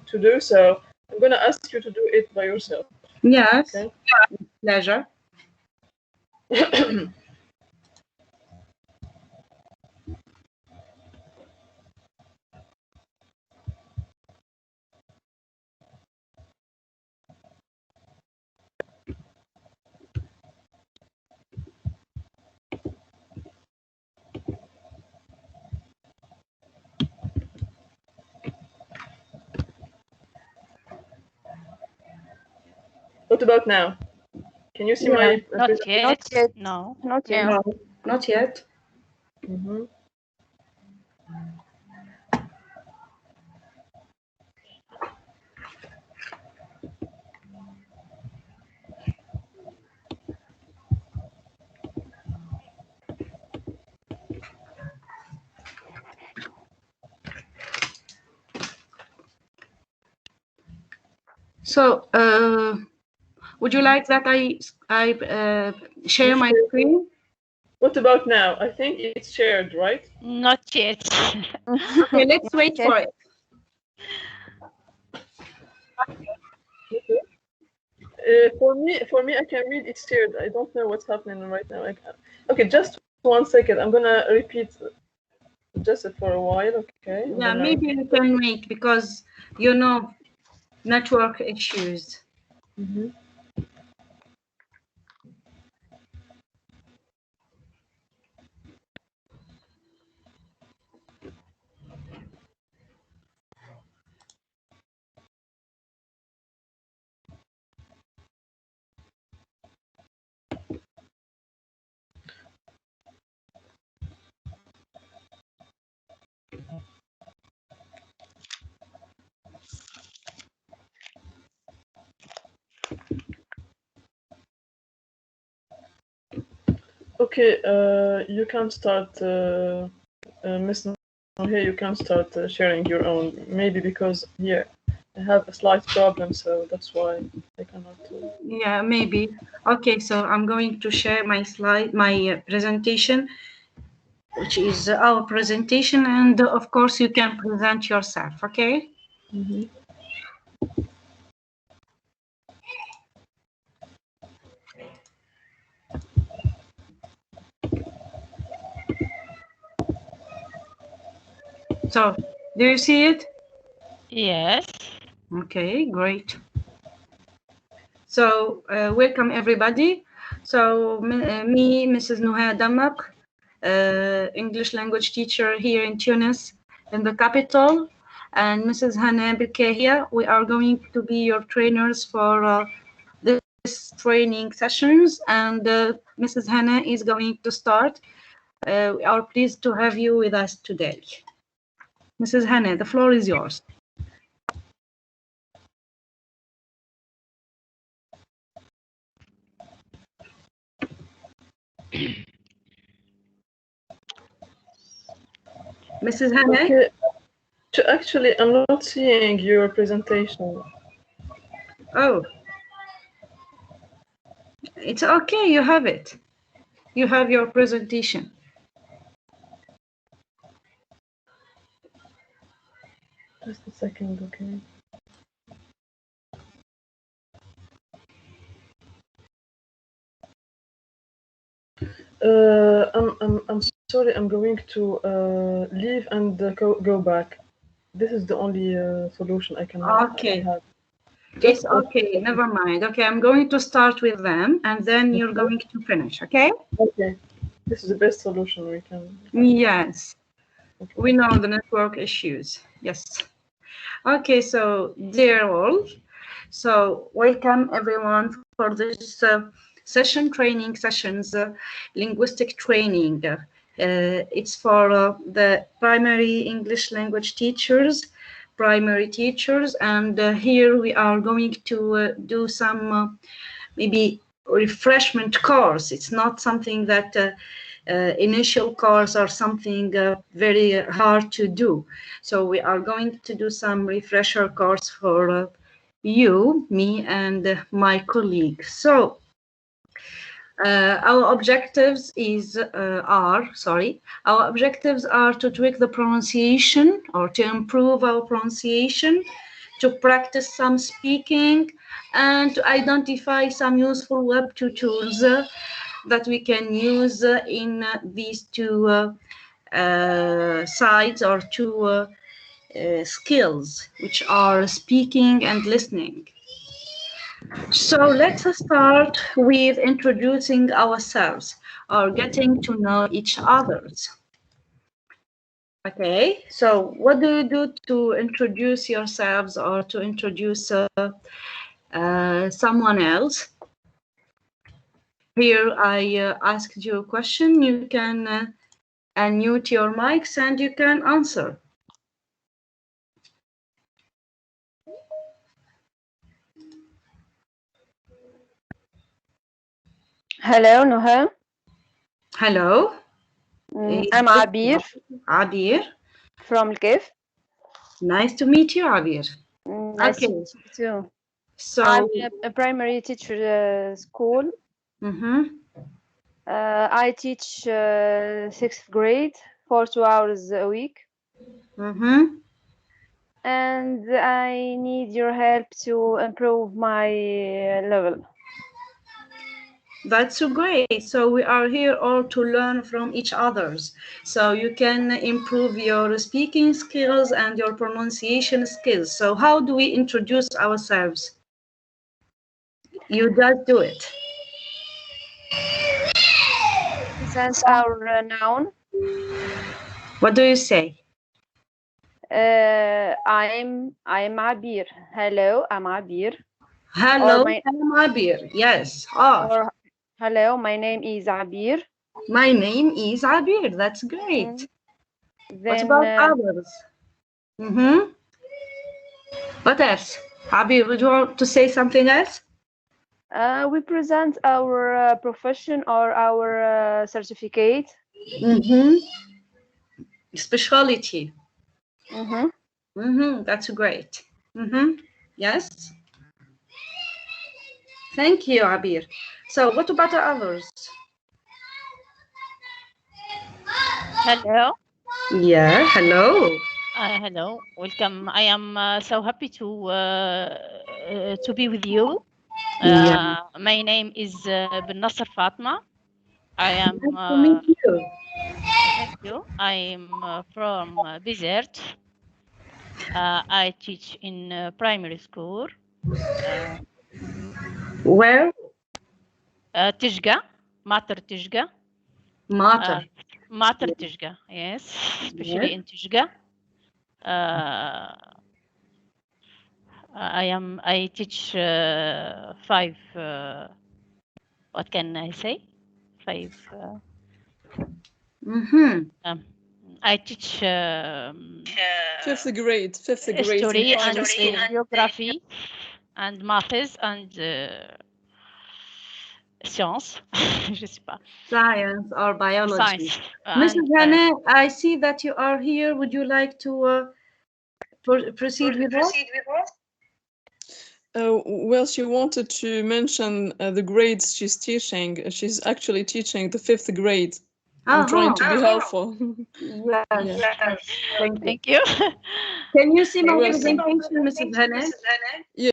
to do, so I'm going to ask you to do it by yourself. Yes. Okay. Pleasure. What about now? Can you see my Not yet. Not yet. No. Not yet. No, not yet. Mm-hmm. So, would you like that I share my screen? What about now? I think it's shared, right? Not yet. Okay, let's wait for it. For me, I can read it's shared. I don't know what's happening right now. Okay, just 1 second. I'm gonna repeat just for a while. Okay. Yeah, maybe you can wait because you know network issues. Mm-hmm. Okay, you can start, Miss Here. You can start sharing your own. Maybe because here I have a slight problem, so that's why I cannot. Yeah, maybe. Okay, so I'm going to share my slide, my presentation, which is our presentation, and of course you can present yourself. Okay. Mm-hmm. So, do you see it? Yes. Okay, great. So, welcome everybody. So, me, Mrs. Nuha Damak, English language teacher here in Tunis, in the capital, and Mrs. Hana Bilkahia, we are going to be your trainers for this training sessions, and Mrs. Hana is going to start. We are pleased to have you with us today. Mrs. Hana, the floor is yours. Mrs. Hana? Okay. Actually, I'm not seeing your presentation. Oh, it's okay. You have it. You have your presentation. Just a second, okay. I'm sorry. I'm going to leave and go back. This is the only solution I can Okay. have. It's okay. Never mind. Okay, I'm going to start with them, and then you're going to finish. Okay? Okay. This is the best solution we can. Yes. Okay. We know the network issues. Yes. Okay. So, dear all, so welcome everyone for this session training sessions, linguistic training. It's for the primary English language teachers, primary teachers, and here we are going to do some maybe refreshment course. It's not something that initial course or something very hard to do. So we are going to do some refresher course for you, me, and my colleague. So our objectives are to tweak the pronunciation or to improve our pronunciation, to practice some speaking, and to identify some useful web tools that we can use in these two sides, or two skills, which are speaking and listening. So let's start with introducing ourselves, or getting to know each others. Okay, so what do you do to introduce yourselves, or to introduce someone else? Here I asked you a question. You can unmute your mics and you can answer. Hello, Noha. Hello. I'm Abir Abir. from Kif. Nice to meet you, Abir. Nice to meet you too. So I'm a primary teacher school. I teach 6th grade for 2 hours a week. And I need your help to improve my level. That's so great. So we are here all to learn from each others. So you can improve your speaking skills and your pronunciation skills. So how do we introduce ourselves? You just do it. Present our noun. What do you say? I'm Abir. Hello, I'm Abir. Hello, I'm Abir. Yes. Or hello, my name is Abir. My name is Abir. That's great. What about others? What else? Abir, would you want to say something else? We present our profession or our certificate. Specialty. That's great. Yes. Thank you, Abir. So what about the others? Hello. Yeah, hello. Hello, welcome. I am so happy to be with you. My name is bin Nasser Fatma. I am. Nice to meet you. Thank you. I am from Bizert. I teach in primary school. Where? Tishga, Mater Tishga. Mater. Mater Tishga, yes, especially in Tishga. I teach 5. What can I say? 5. I teach 5th grade. History and geography and maths and science. Je sais pas. Science or biology. Science. Mrs. Hannah, I see that you are here. Would you like to proceed with us? Well, she wanted to mention the grades she's teaching. She's actually teaching the 5th grade. I'm trying to be helpful. Yes. Thank you. Can you see my presentation, Mrs. Hannah? Yeah.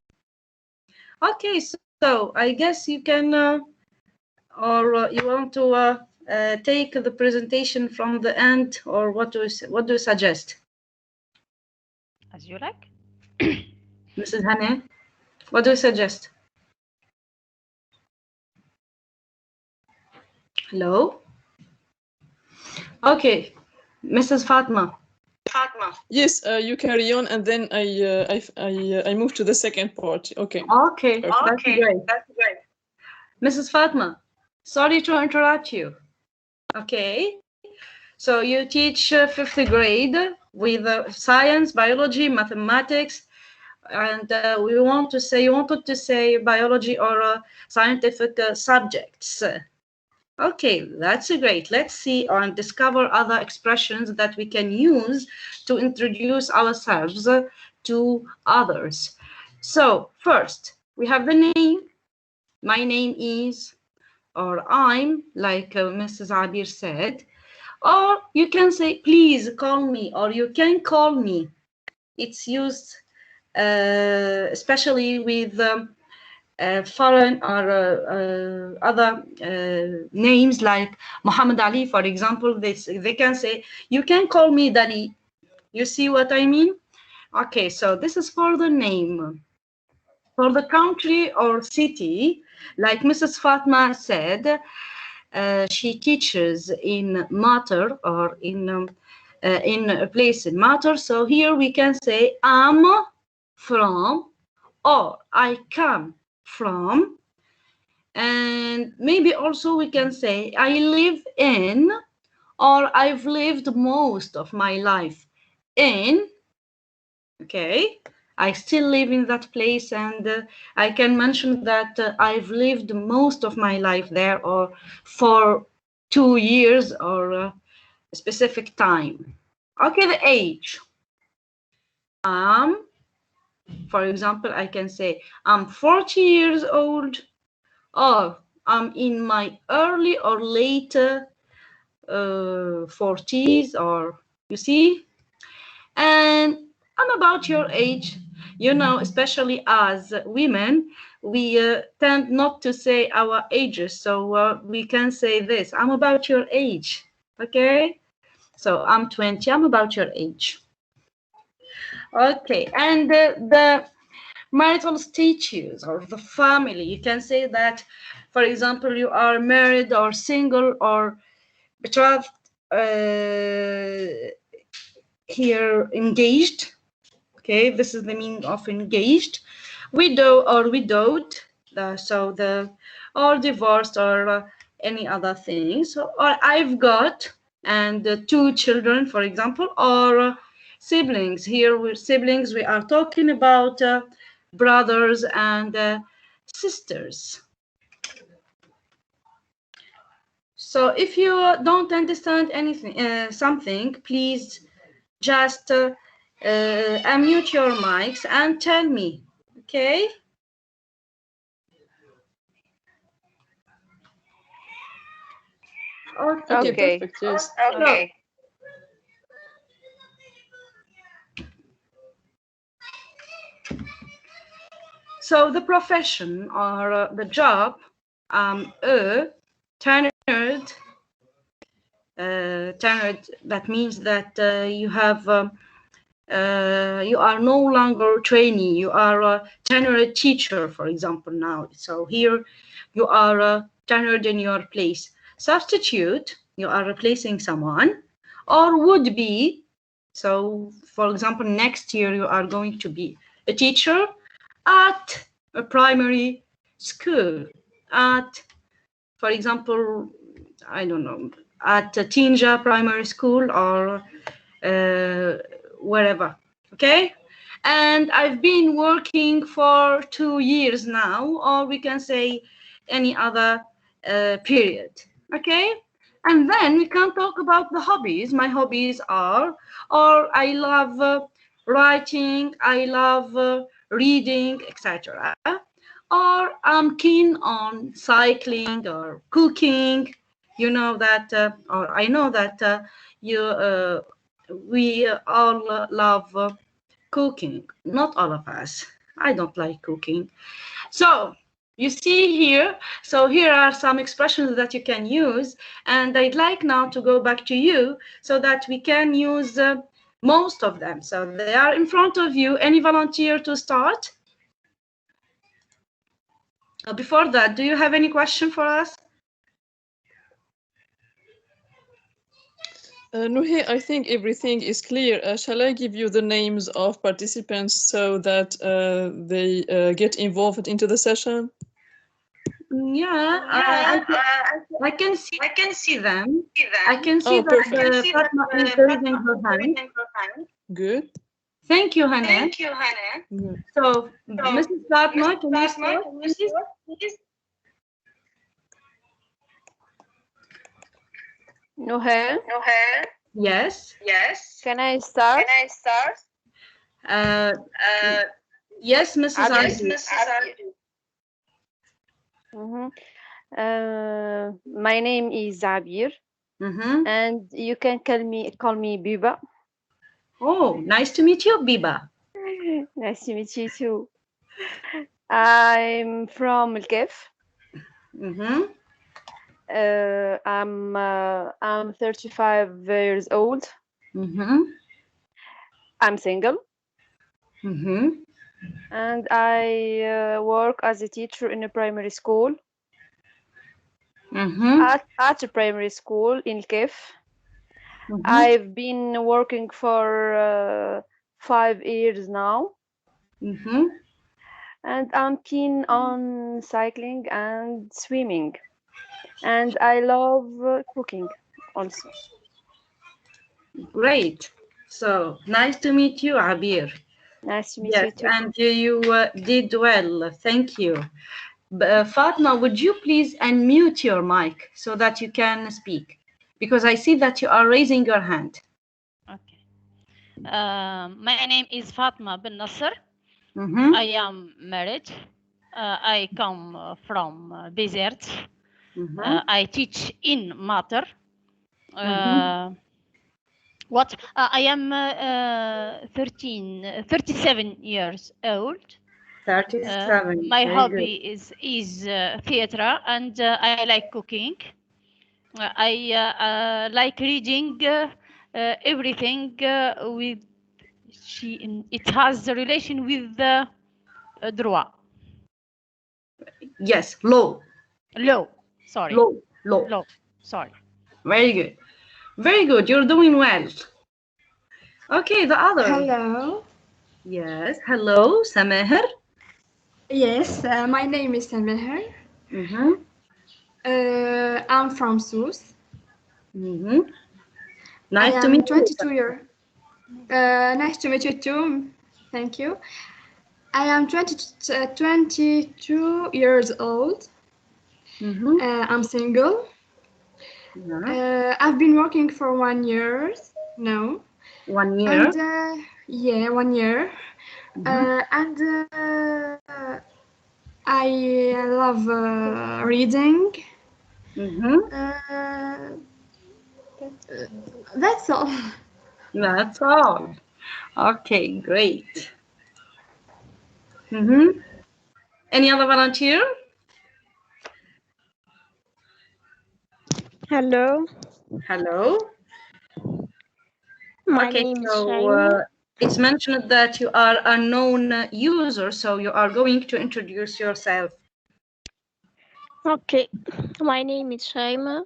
Okay, so I guess you can, or you want to take the presentation from the end, or what do you suggest? As you like. Mrs. Hannah, what do you suggest? Hello? Okay, Mrs. Fatma. Yes, you carry on, and then I move to the second part. Okay. Okay, that's great. Mrs. Fatma, sorry to interrupt you. Okay, so you teach 5th grade with science, biology, mathematics, and you wanted to say biology or scientific subjects. Okay, that's great. Let's see and discover other expressions that we can use to introduce ourselves to others. So first, we have the name. My name is, or I'm, like Mrs. Abir said. Or you can say, please call me, or you can call me. It's used especially with foreign or other names like Muhammad Ali, for example. They can say, you can call me Dali. You see what I mean? Okay, so this is for the name. For the country or city, like Mrs. Fatma said, she teaches in Mater or in a place in Mater. So here we can say I'm from, or I come from. And maybe also we can say I live in, or I've lived most of my life in. Okay, I still live in that place, and I can mention that I've lived most of my life there, or for 2 years, or a specific time. Okay, the age. For example, I can say I'm 40 years old, or I'm in my early or later 40s, or you see. And I'm about your age. You know, especially as women, we tend not to say our ages. So we can say this, I'm about your age. Okay? So I'm 20, I'm about your age. Okay, and the marital status or the family, you can say that, for example, you are married or single or betrothed, here engaged. Okay, this is the meaning of engaged. Widow or widowed, or divorced, or any other thing. So, or I've got, and 2 children, for example, or siblings. Here with siblings, we are talking about brothers and sisters. So if you don't understand anything, something, please just unmute your mics and tell me, okay? Okay, perfect, yes. Okay. So the profession or the job, tenured, that means that you have you are no longer trainee, you are a tenured teacher, for example, now. So here you are tenured in your place. Substitute, you are replacing someone, or would be. So, for example, next year you are going to be a teacher at a primary school, at, for example, I don't know, at Tinja Primary School, or wherever. Okay, and I've been working for 2 years now, or we can say any other period. Okay, and then we can talk about the hobbies. My hobbies are, or I love writing, I love reading, etc. Or I'm keen on cycling or cooking. You know that, or I know that we all love cooking. Not all of us. I don't like cooking. So you see here, so here are some expressions that you can use, and I'd like now to go back to you so that we can use most of them. So they are in front of you. Any volunteer to start? Before that, do you have any question for us? Nuhi, I think everything is clear. Shall I give you the names of participants so that they get involved into the session? Yeah, I can see them. I can see that perfect. Fatma is raising her hand. Good. Thank you, Hannah. Good. So, Mrs. Fatma, can you start, please? Nuher, Yes. can I start? Yes, Mrs. Abdi. Ardi. My name is Abir, and you can call me Biba. Oh, nice to meet you, Biba. Nice to meet you too. I'm from الكيف. I'm 35 years old. I'm single. And I work as a teacher in a primary school. At a primary school in الكيف. I've been working for 5 years now. And I'm keen on cycling and swimming. And I love cooking also. Great. So nice to meet you, Abir. Nice to meet you too. And you did well. Thank you. Fatma, would you please unmute your mic so that you can speak? Because I see that you are raising your hand. Okay. My name is Fatma bin Nasser. I am married. I come from Bezert. I teach in Mater. I am 37 years old. 37. My hobby is theater, and I like cooking. I like reading everything with it has a relation with the droit. Yes, law. Sorry. Law. Sorry. Very good. Very good. You're doing well. Okay, the other. Hello. Yes. Hello, Sameher. Yes, my name is Sameher. I'm from Sousse. Nice to meet 22 years. Nice to meet you too. Thank you. I am 22 years old. I'm single. I've been working for 1 year now. 1 year? And, yeah, 1 year. And I love reading. That's all. That's all. Okay, great. Any other volunteer? Hello. Hello. My name is Shaima. It's mentioned that you are a known user, so you are going to introduce yourself. Okay. My name is Shaima.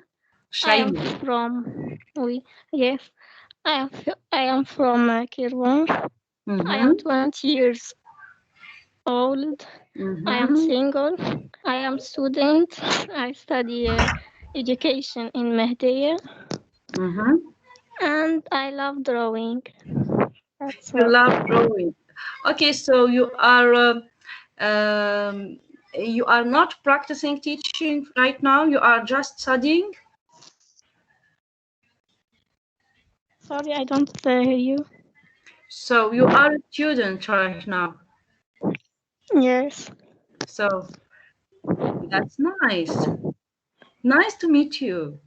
I am from I am from Kirwan. I am 20 years old. I am single. I am student. I study education in Mehdiya. And I love drawing. That's You love drawing. Okay, so you are not practicing teaching right now. You are just studying. Sorry, I don't hear you. So you are a student right now. Yes. So that's nice. Nice to meet you.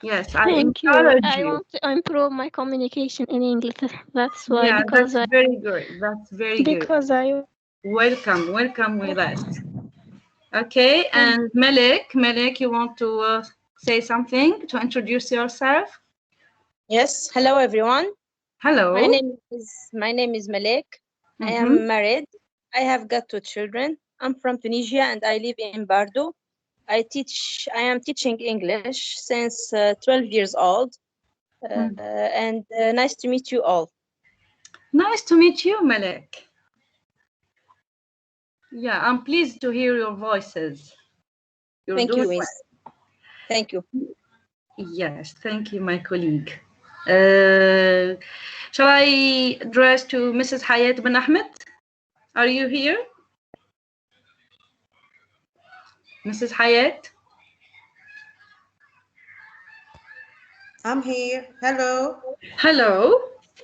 Yes, I encourage you. I want to improve my communication in English. That's why. Yeah, because that's very good. That's very good. Because Welcome with us. Okay, and Melek, you want to say something to introduce yourself? Yes. Hello, everyone. Hello. My name is Malek. I am married. I have got 2 children. I'm from Tunisia and I live in Bardo. I am teaching English since 12 years old. And nice to meet you all. Nice to meet you, Malek. Yeah, I'm pleased to hear your voices. Thank you, Miss. Thank you. Yes, thank you, my colleague. Shall I address to Mrs. Hayat bin Ahmed? Are you here? Mrs. Hayat? I'm here. Hello. Hello.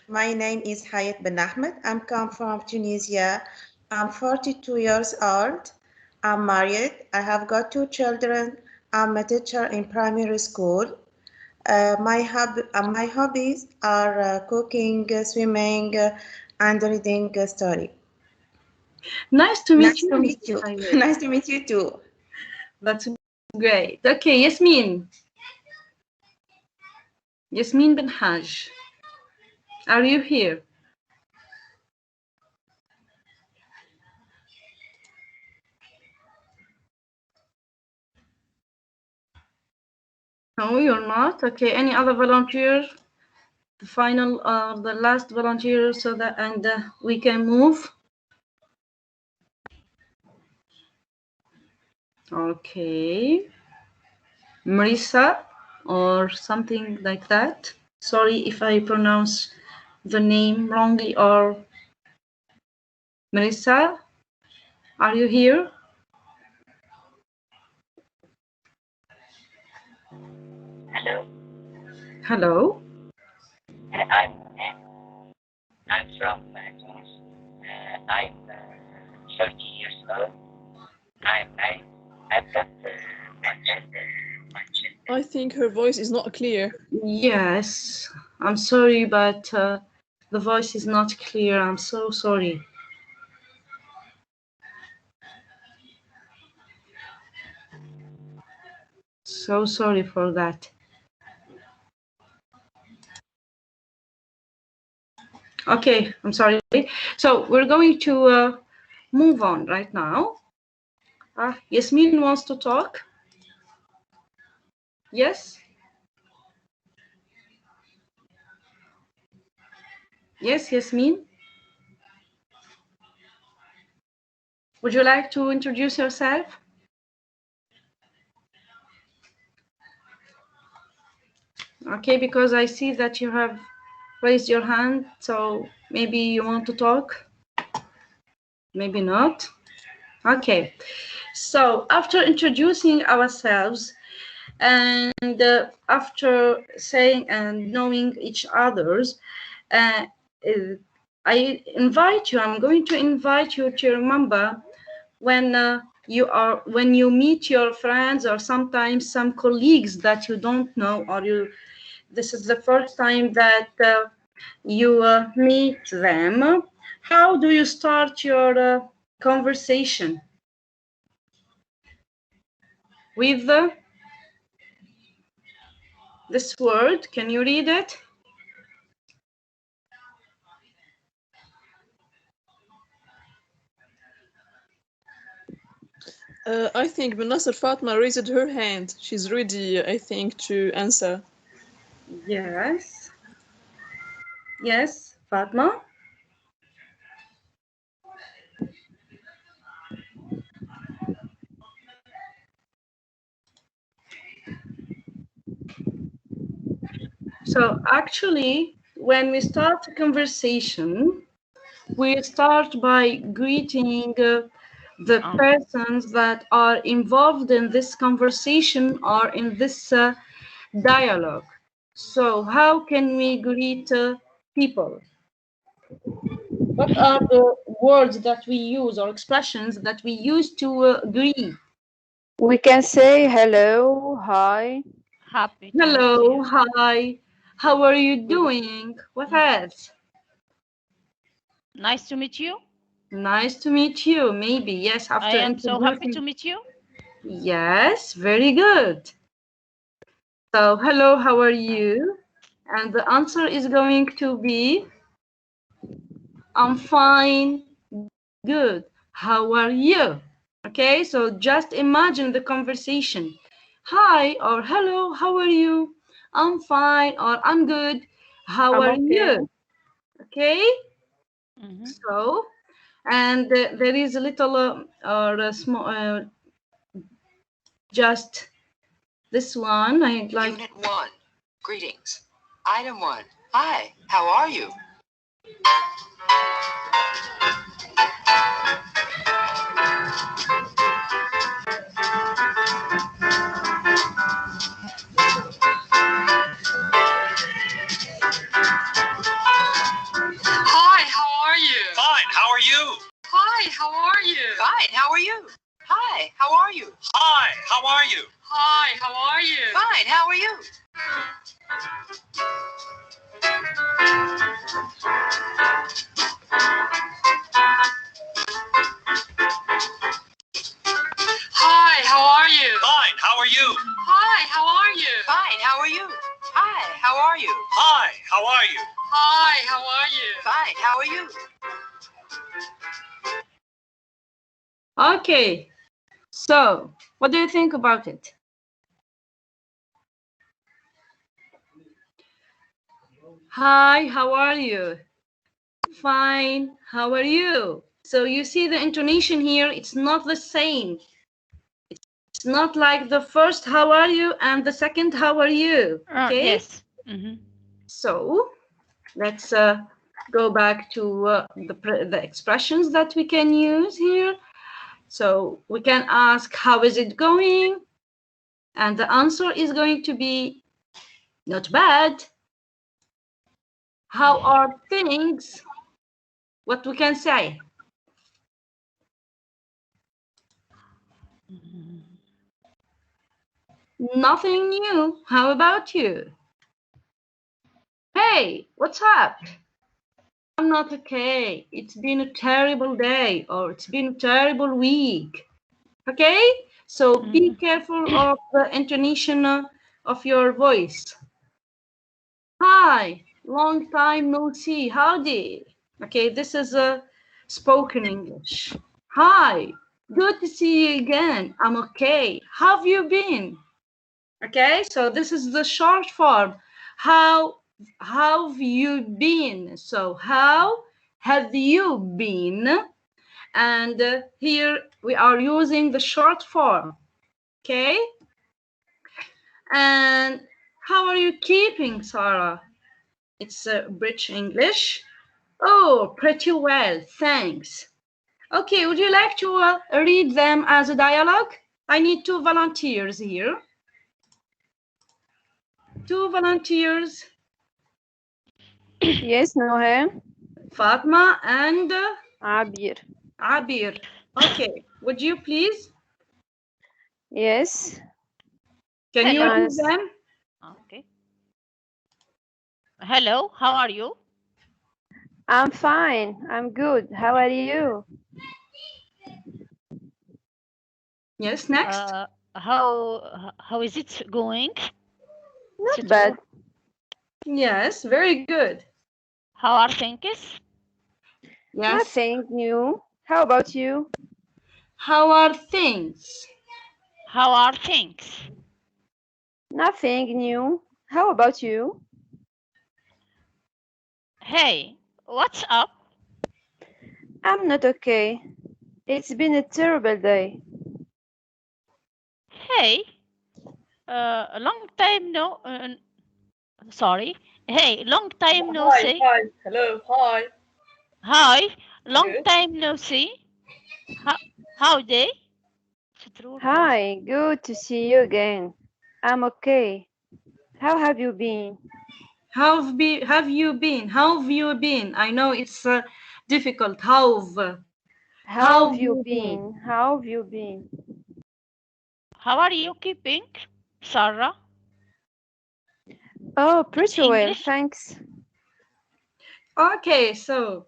My name is Hayat bin Ahmed. I'm come from Tunisia. I'm 42 years old. I'm married. I have got 2 children. I'm a teacher in primary school. My hobbies are cooking, swimming, and reading story. Nice to meet you. Nice to meet you. Nice to meet you too. That's great. Okay, Yasmin. Yasmin bin Haj. Are you here? No, you're not. Okay, any other volunteer? The final, the last volunteer, so that we can move. Okay, Marisa or something like that. Sorry if I pronounce the name wrongly. Or Marisa, are you here? Hello. Hello. I'm from Tunis. I'm 30 years old. I'm married. I've got one child. I think her voice is not clear. Yes, I'm sorry, but the voice is not clear. I'm so sorry. So sorry for that. Okay, I'm sorry. So we're going to move on right now. Yasmin wants to talk. Yes? Yes, Yasmin? Would you like to introduce yourself? Okay, because I see that you have raised your hand, so maybe you want to talk? Maybe not. Okay, so after introducing ourselves and after saying and knowing each other's, I invite you, I'm going to invite you to remember when you meet your friends or sometimes some colleagues that you don't know, or this is the first time that you meet them. How do you start your conversation? With this word, can you read it? I think Benasser Fatma raised her hand. She's ready, I think, to answer. Yes. Yes, Fatma? So actually, when we start a conversation, we start by greeting the persons that are involved in this conversation or in this dialogue. So how can we greet people? What are the words that we use or expressions that we use to greet? We can say hello, hi. Happy to Hello, meet you. hi. How are you doing? What else? Nice to meet you. Nice to meet you. Maybe, yes, after I am so happy to introducing. meet you. Yes, very good. So, hello, how are you? And the answer is going to be, I'm fine, good. How are you? Okay, so just imagine the conversation. Hi or hello, how are you? I'm fine or I'm good. How I'm are okay. you? Okay, so, and there is a little or a small, just this one. I'd like. Unit 1, greetings. Item 1, hi, how are you? Hi, how are you? Fine, how are you? Hi, how are you? Fine, how are you? Hi, how are you? Hi, how are you? Hi, how are you? Fine, how are you? Okay, so what do you think about it? Hi, how are you? Fine, how are you? So you see the intonation here, it's not the same. It's not like the first how are you and the second how are you. Okay? Yes. So let's go back to the expressions that we can use here. So we can ask, how is it going? And the answer is going to be not bad. How are things? What we can say? Nothing new. How about you? Hey, what's up? I'm not okay. It's been a terrible day, or it's been a terrible week. Okay? So be careful of the intonation of your voice. Hi, long time no see. Howdy. Okay, this is a spoken English. Hi, good to see you again. I'm okay. How have you been? Okay, so this is the short form. How have you been? So how have you been? And here we are using the short form. Okay. And how are you keeping, Sarah? It's British English. Oh, pretty well, thanks. Okay, would you like to read them as a dialogue? I need 2 volunteers here. 2 volunteers. Yes, Nohe. Fatma and Abir. Abir. Okay, would you please? Yes. Can you read Yes. them? Okay. Hello, how are you? I'm fine. I'm good. How are you? Yes, next. How is it going? Not bad. Yes, very good. How are things? Yes. Nothing new. How about you? How are things? How are things? Nothing new. How about you? Hey, what's up? I'm not okay. It's been a terrible day. Hey, a long time no. Sorry. Hey, long time no see. Hi. Hello. Hi. Hi. Long Good. time no see. Howdy. Hi. Good to see you again. I'm okay. How have you been? How have you been? How have you been? I know it's difficult. How have you been? How have you been? How are you keeping, Sarah? Oh, pretty well, English? thanks. Okay, so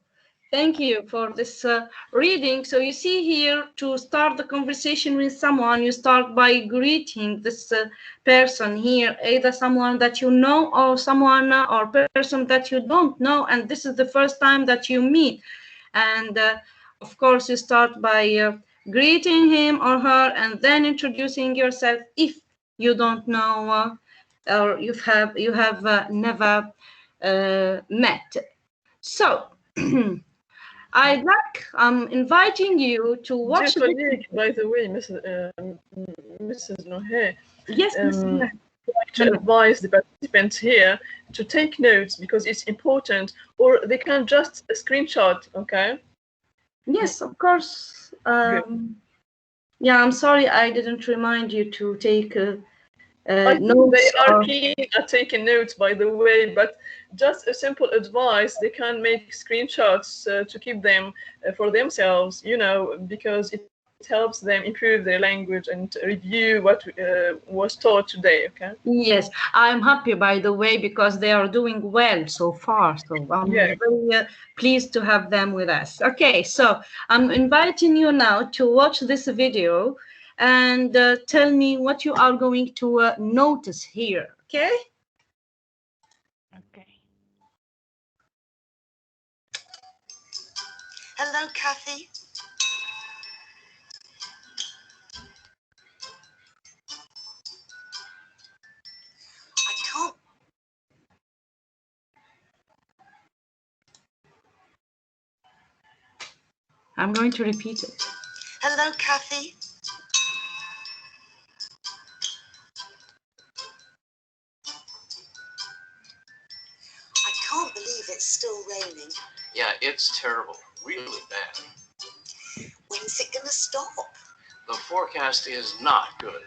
thank you for this reading. So you see here, to start the conversation with someone, you start by greeting this person here, either someone that you know or someone or person that you don't know, and this is the first time that you meet. And of course, you start by greeting him or her and then introducing yourself if you don't know or you have never met. So, I'm inviting you to watch Dear this. colleague, by the way, Mrs. Nohe, Yes, Mrs. I'd like to advise the participants here to take notes because it's important, or they can just screenshot, okay? Yes, of course. Yeah, I'm sorry I didn't remind you to take notes. They are keen at taking notes, by the way, but just a simple advice, they can make screenshots to keep them for themselves, because it helps them improve their language and review what was taught today, okay? Yes, I'm happy, by the way, because they are doing well so far. So I'm very pleased to have them with us. Okay, so I'm inviting you now to watch this video and tell me what you are going to notice here. Okay? Okay. Hello, Kathy. I'm going to repeat it. Hello, Kathy. I can't believe it's still raining. Yeah, it's terrible. Really bad. When's it going to stop? The forecast is not good.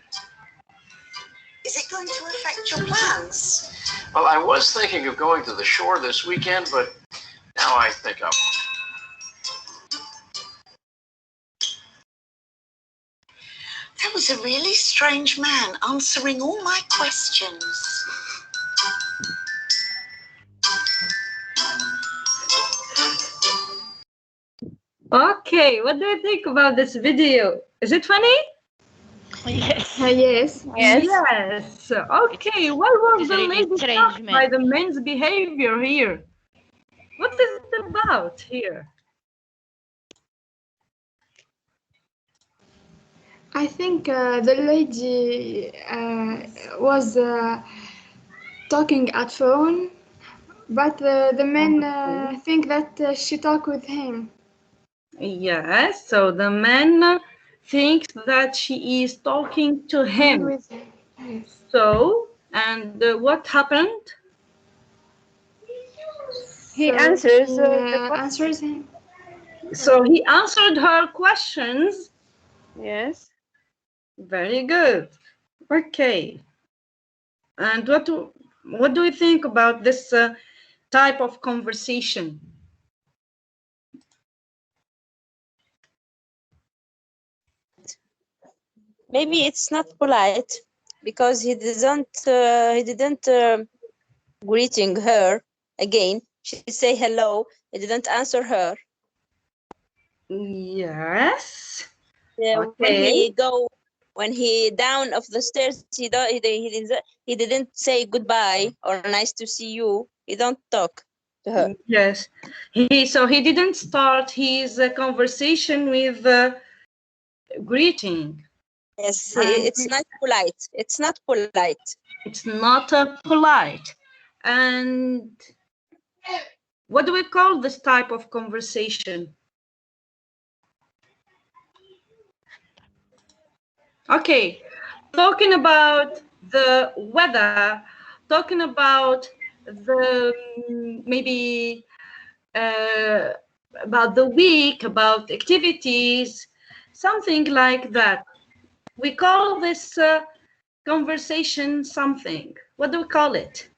Is it going to affect your plans? Well, I was thinking of going to the shore this weekend, but now I think I won't. That was a really strange man answering all my questions. Okay, what do you think about this video? Is it funny? Yes. Yes. Yes. Okay, what was It's the really lady strange, shocked man. by the men's behavior here? What is it about here? I think the lady was talking at phone, but the men think that she talked with him. Yes, so the man thinks that she is talking to him. With him. Yes. So, and what happened? He So answers he the answers him. So he answered her questions. Yes. Very good. Okay. And what do you think about this type of conversation? Maybe it's not polite because he didn't greeting her again. She say hello. He didn't answer her. Yes. When he down of the stairs, he didn't say goodbye or nice to see you. He don't talk to her. Yes. So he didn't start his conversation with greeting. Yes, it's not polite. It's not polite. It's not polite. And what do we call this type of conversation? Okay, talking about the weather, talking about the maybe about the week, about activities, something like that. We call this conversation something. What do we call it?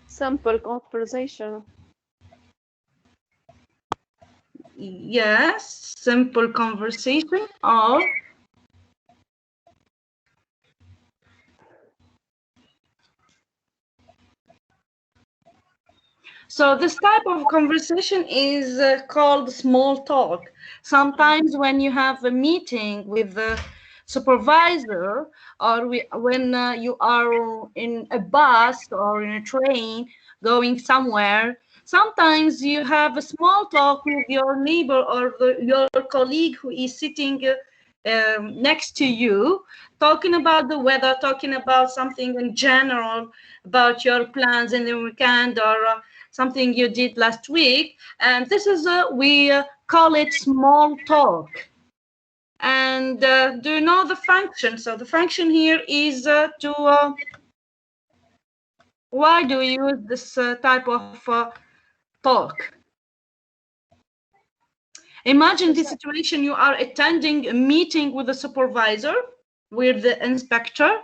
Simple conversation. Yes, simple conversation or so this type of conversation is called small talk. Sometimes when you have a meeting with the supervisor or when you are in a bus or in a train going somewhere, sometimes you have a small talk with your neighbor or your colleague who is sitting next to you, talking about the weather, talking about something in general, about your plans in the weekend or something you did last week. And this is we call it small talk. And do you know the function? So the function here is to why do we use this type of talk? Imagine the situation: you are attending a meeting with a supervisor, with the inspector,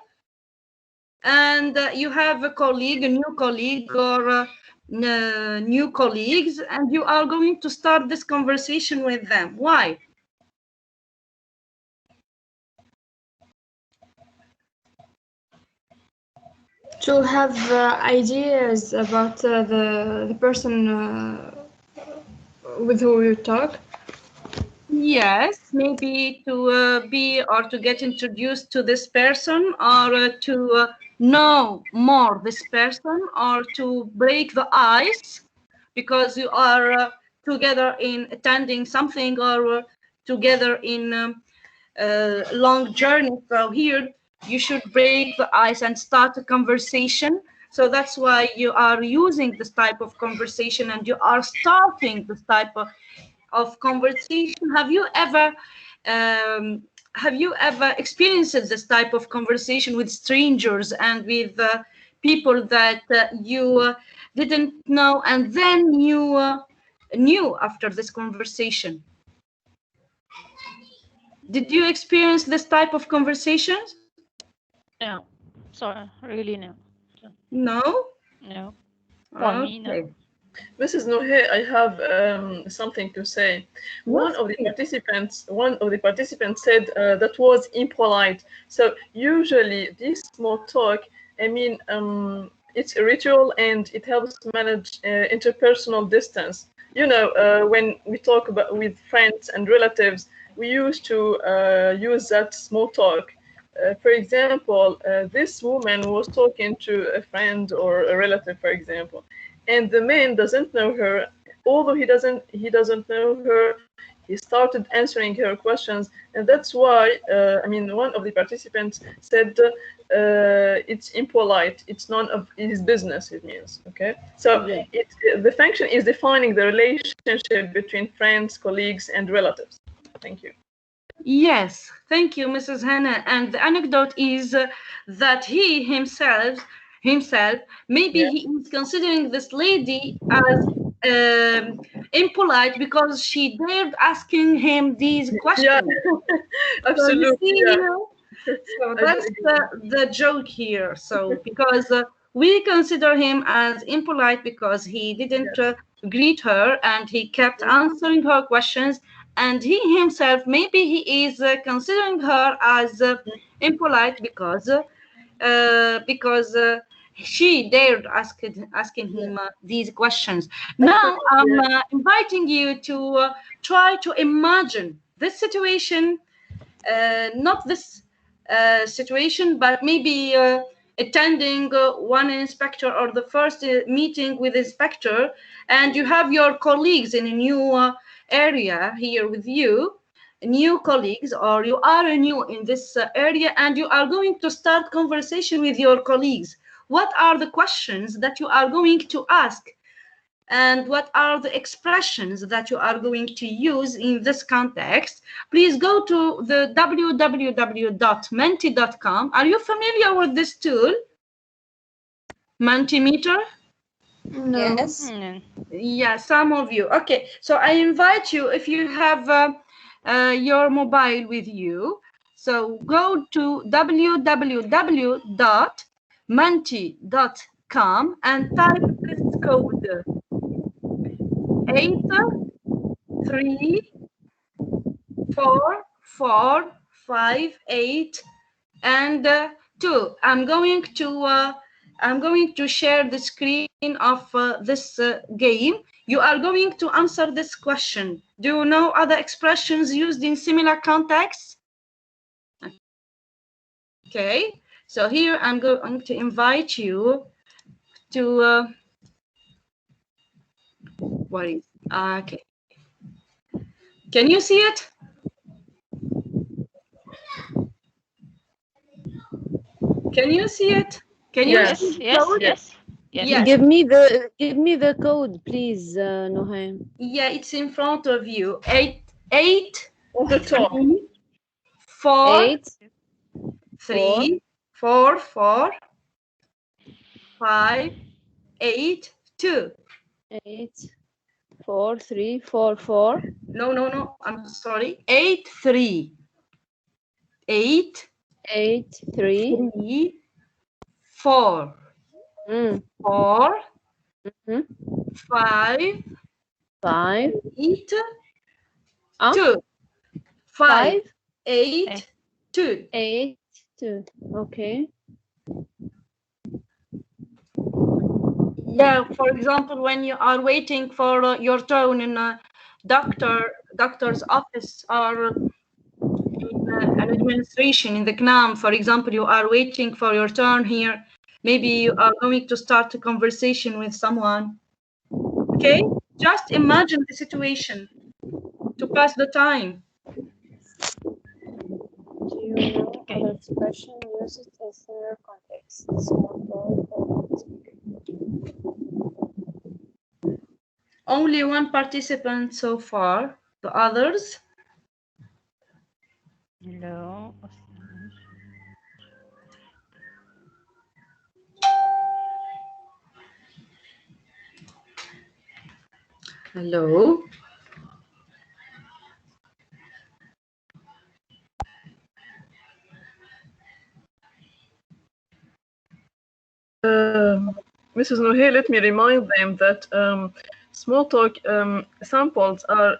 and you have a colleague, a new colleague, or new colleagues, and you are going to start this conversation with them. Why? To have ideas about the person with who you talk. Yes, maybe to be or to get introduced to this person, or to know more this person, or to break the ice because you are together in attending something, or together in a long journey. So here you should break the ice and start a conversation So that's why you are using this type of conversation and you are starting this type of conversation. Have you ever experienced this type of conversation with strangers and with people that you didn't know, and then you knew after this conversation? Did you experience this type of conversations? No, sorry, really no. No? No, for me, no. Mrs. Nohe, I have something to say. One of the participants said that was impolite. So usually this small talk, I mean, it's a ritual and it helps manage interpersonal distance. You know, when we talk about with friends and relatives, we used to use that small talk. For example, this woman was talking to a friend or a relative, for example, and the man doesn't know her. Although he doesn't know her, he started answering her questions, and that's why I mean, one of the participants said it's impolite. It's none of his business. It means, okay. So the function is defining the relationship between friends, colleagues, and relatives. Thank you. Yes, thank you, Mrs. Hannah. And the anecdote is that he himself, maybe he is considering this lady as impolite because she dared asking him these questions. Yeah, absolutely. So that's the joke here. So because we consider him as impolite because he didn't greet her and he kept answering her questions, and he himself, maybe he is considering her as impolite because she dared asking him these questions. Now I'm inviting you to try to imagine this situation, not this situation, but maybe attending one inspector or the first meeting with inspector, and you have your colleagues in a new area here with you, new colleagues, or you are new in this area and you are going to start conversation with your colleagues. What are the questions that you are going to ask? And what are the expressions that you are going to use in this context? Please go to the www.menti.com. Are you familiar with this tool? Mentimeter? No. Yes. Yeah, some of you. Okay, so I invite you, if you have your mobile with you, so go to www.menti.com and type this code: 8 3 4 4 5 8 and 2. I'm going to share the screen of this game. You are going to answer this question. Do you know other expressions used in similar contexts? Okay, so here I'm going to invite you to what is okay. Can you see it? Can you see it? Can you see the code? Yes. Give me the code, please, Nohem. Yeah, it's in front of you. 8 on the top. 4 3 4 4 5 8 2. 8 4 3 4 4. No. I'm sorry. 8 3 8 8 3 3 4 4 5 5 8 2. 5 8 2. 8 2. Okay. Yeah, for example, when you are waiting for your turn in a doctor's office or in an administration in the CNAM, for example, you are waiting for your turn here. Maybe you are going to start a conversation with someone. Okay, just imagine the situation to pass the time. Do you know other expression used in similar contexts? Small talk or speaking? Only one participant so far. The others? Hello. Hello. Mrs. Nuhe, let me remind them that small talk samples are,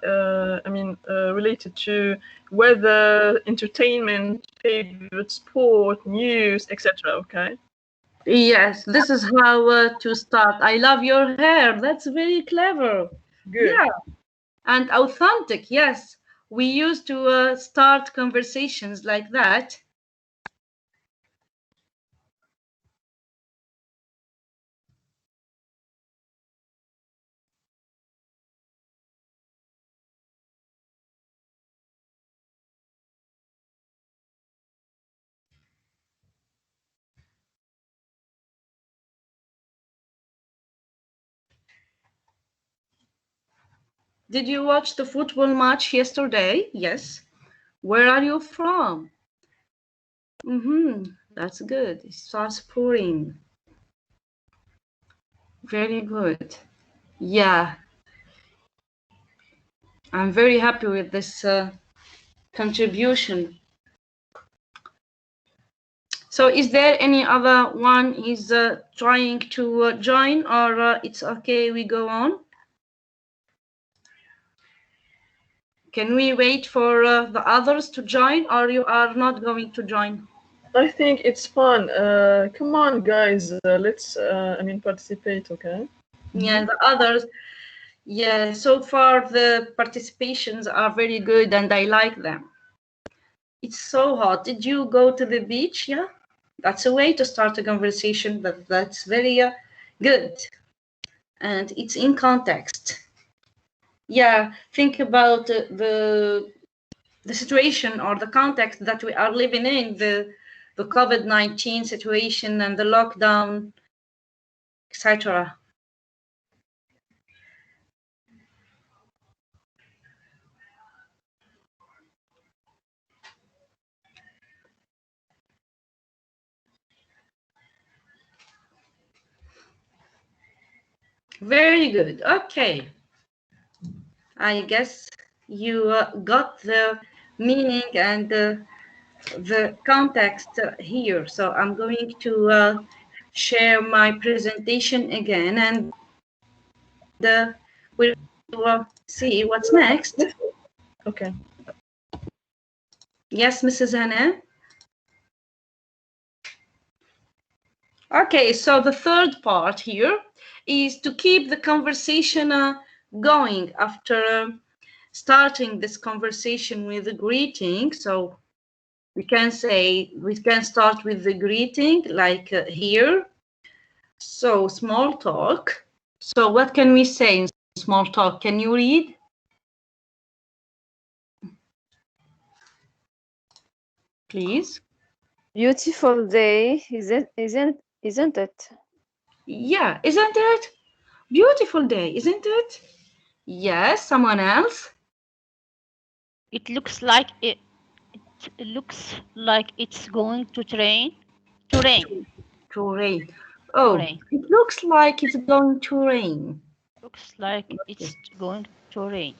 related to weather, entertainment, favorite sport, news, etc. Okay. Yes, this is how to start. I love your hair. That's very clever. Good. Yeah, and authentic. Yes, we used to start conversations like that. Did you watch the football match yesterday? Yes. Where are you from? That's good. It starts pouring. Very good. Yeah. I'm very happy with this contribution. So is there any other one is trying to join, or it's okay, we go on? Can we wait for the others to join, or you are not going to join? I think it's fun. Come on, guys. Let's, participate, okay? Yeah, the others. Yeah, so far the participations are very good and I like them. It's so hot. Did you go to the beach? Yeah, that's a way to start a conversation, but that's very good. And it's in context. Yeah, think about the situation or the context that we are living in, the COVID-19 situation and the lockdown, etc. Very good. Okay. I guess you got the meaning and the context here. So I'm going to share my presentation again, and we'll see what's next. Okay. Yes, Mrs. Hannah? Okay, so the third part here is to keep the conversation going after starting this conversation with a greeting. So we can start with the greeting like here. So small talk. So what can we say in small talk? Can you read? Please. Beautiful day, isn't it? Yeah, isn't it? Beautiful day, isn't it? Yes, someone else? It looks like it's going to rain. To rain. To rain. Oh, rain. It looks like it's going to rain. Looks like it's going to rain.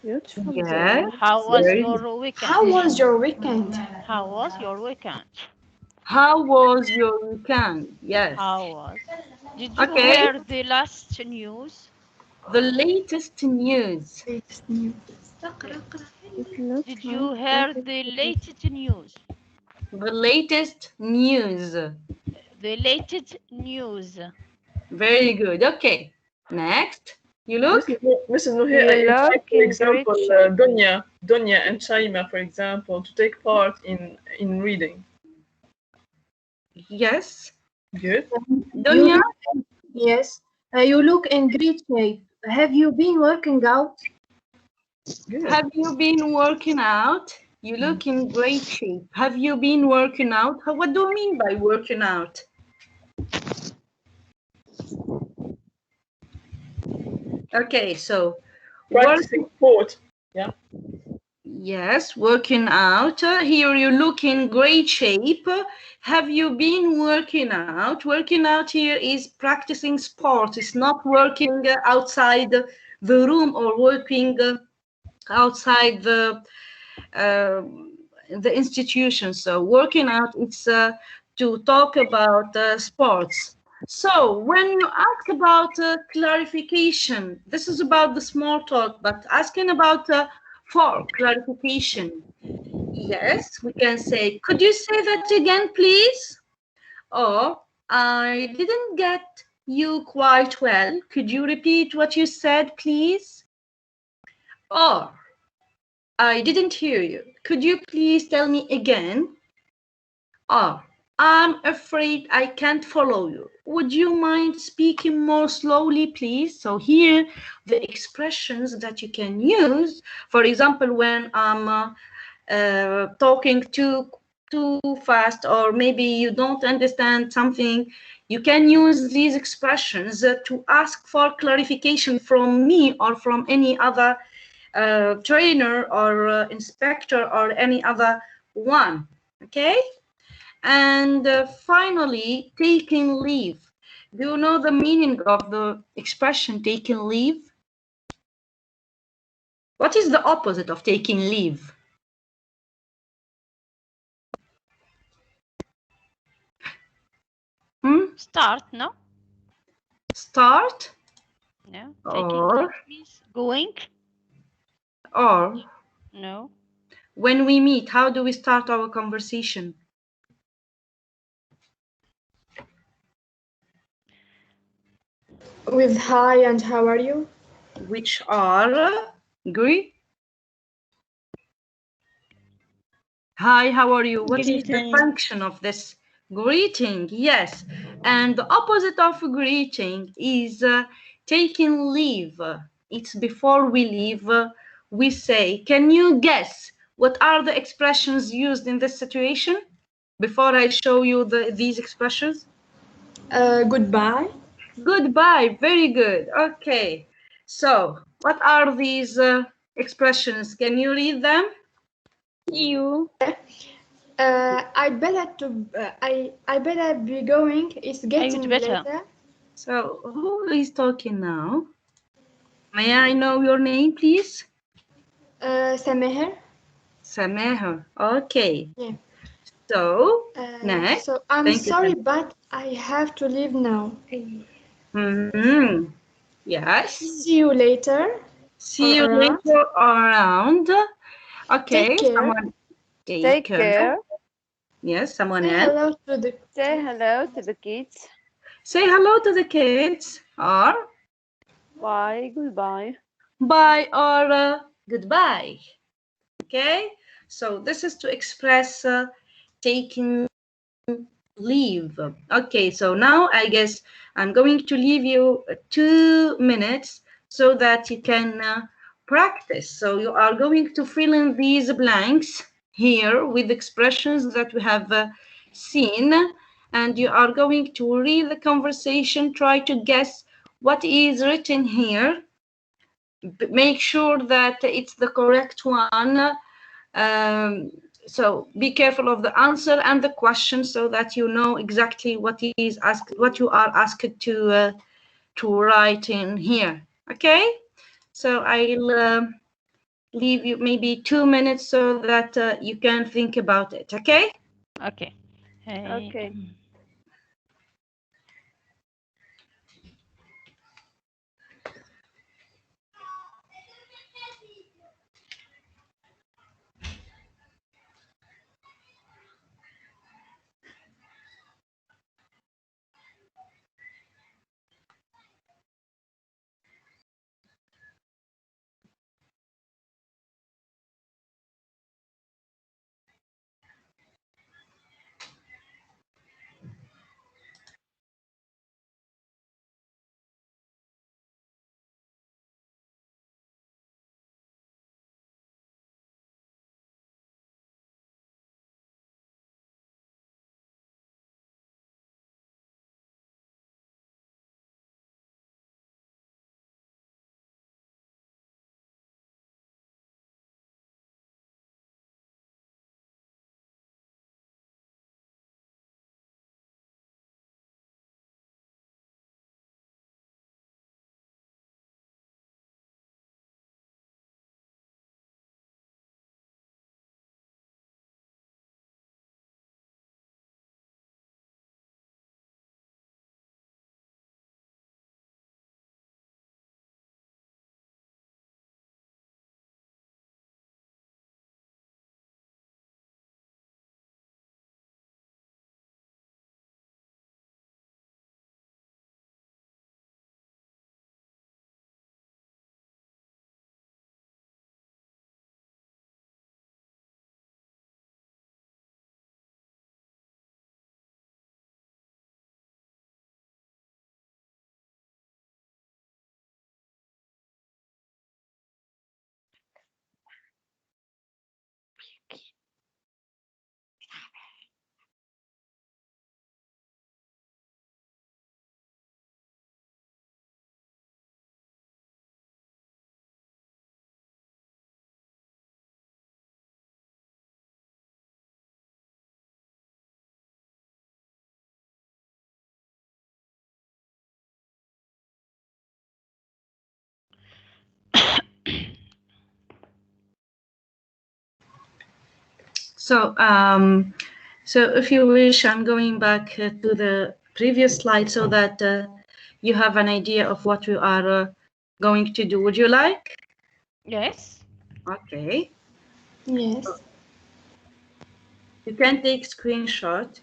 Beautiful Yes. day. How was your weekend? How was your weekend? How was your weekend? How was your weekend? Yes. How was? Did you hear the last news? The latest news. Did you hear the latest news? The latest news. The latest news. Very good. Okay. Next. You look? Mrs. Nuhi, for example, Donya and Shaima, for example, to take part in reading. Yes. Good. Donya? Yes. You look in great shape. Have you been working out? Good. Have you been working out? You look in great shape. Have you been working out? What do you mean by working out? Okay, so practicing sport. Yeah. Yes, working out. Here you look in great shape. Have you been working out? Working out here is practicing sport. It's not working outside the room or working outside the institution. So working out, it's to talk about sports. So when you ask about clarification, this is about the small talk, but asking about for clarification, yes, we can say, could you say that again, please? Or I didn't get you quite well. Could you repeat what you said, please? Or I didn't hear you. Could you please tell me again? Or I'm afraid I can't follow you. Would you mind speaking more slowly, please? So here, the expressions that you can use, for example, when I'm talking too fast, or maybe you don't understand something, you can use these expressions to ask for clarification from me or from any other trainer or inspector or any other one. Okay? And finally, taking leave. Do you know the meaning of the expression taking leave? What is the opposite of taking leave? Start, no? Start? No. Taking Or? leave means going? Or? No. When we meet, how do we start our conversation? With hi and how are you? Which are, agree? Hi, how are you? What is the function of this? Greeting, yes. And the opposite of greeting is taking leave. It's before we leave, we say, can you guess what are the expressions used in this situation? Before I show you these expressions? Goodbye. Goodbye, very good. Okay, so what are these expressions? Can you read them? You. I better be going. It's getting later. So who is talking now? May I know your name, please? Sameher. Sameher. Okay. Yeah. So next. So I'm Thank you, sorry, Sameher. but I have to leave now. Yes. See you later. See you later around. Okay. Take care. Someone take care. Yes, someone Say else. hello to the kids. Say hello to the kids. Or Bye, goodbye. bye or goodbye. Okay. So this is to express taking leave. Okay, so now I guess I'm going to leave you 2 minutes so that you can practice. So you are going to fill in these blanks here with expressions that we have seen, and you are going to read the conversation, try to guess what is written here. Make sure that it's the correct one. So be careful of the answer and the question so that you know exactly what is asked, what you are asked to write in here. Okay, so I'll leave you maybe 2 minutes so that you can think about it. Okay. Okay. Okay. So, so if you wish, I'm going back to the previous slide so that you have an idea of what we are going to do. Would you like? Yes. Okay. Yes. You can take screenshot.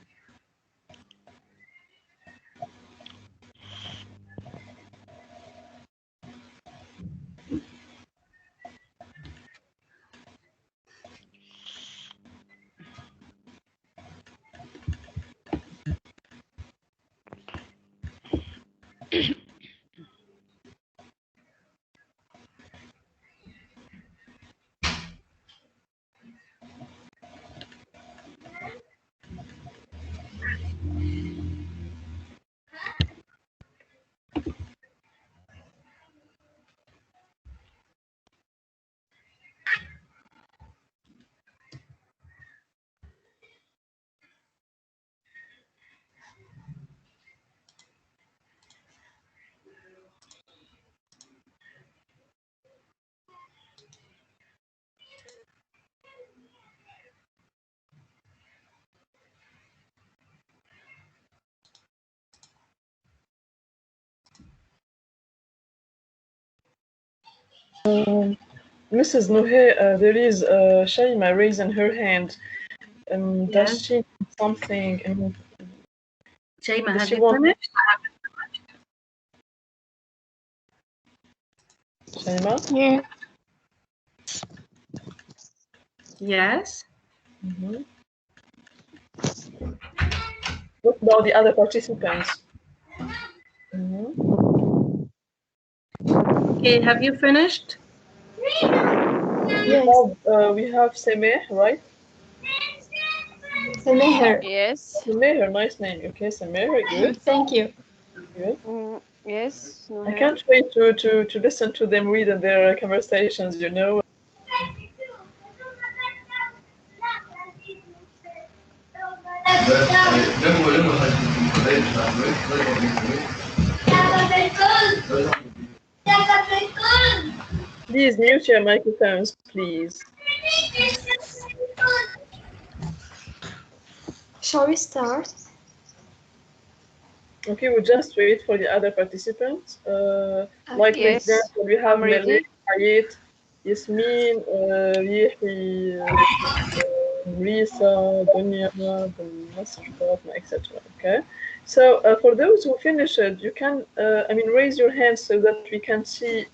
Mrs. Nuhe, there is Shaima raising her hand. Does she need something? Shaima, does have she you want finished? Shaima? Yeah. Yes. What about the other participants? Okay, have you finished? Yes. We have Semeh, right? Semeher. Yes. Semeher, nice name. Okay, Semeher, good. Thank you. Good. Yes. I Nuher. can't wait to listen to them read their conversations, you know. Please mute your microphones, please. Shall we start? Okay, we'll just wait for the other participants. Like, for Yes, example, we have I'm ready. Melek, Hayat, Yasmin, Rihi, Risa, Dunya, Nasr, Fatma, etc. Okay, so for those who finished it, you can, raise your hands so that we can see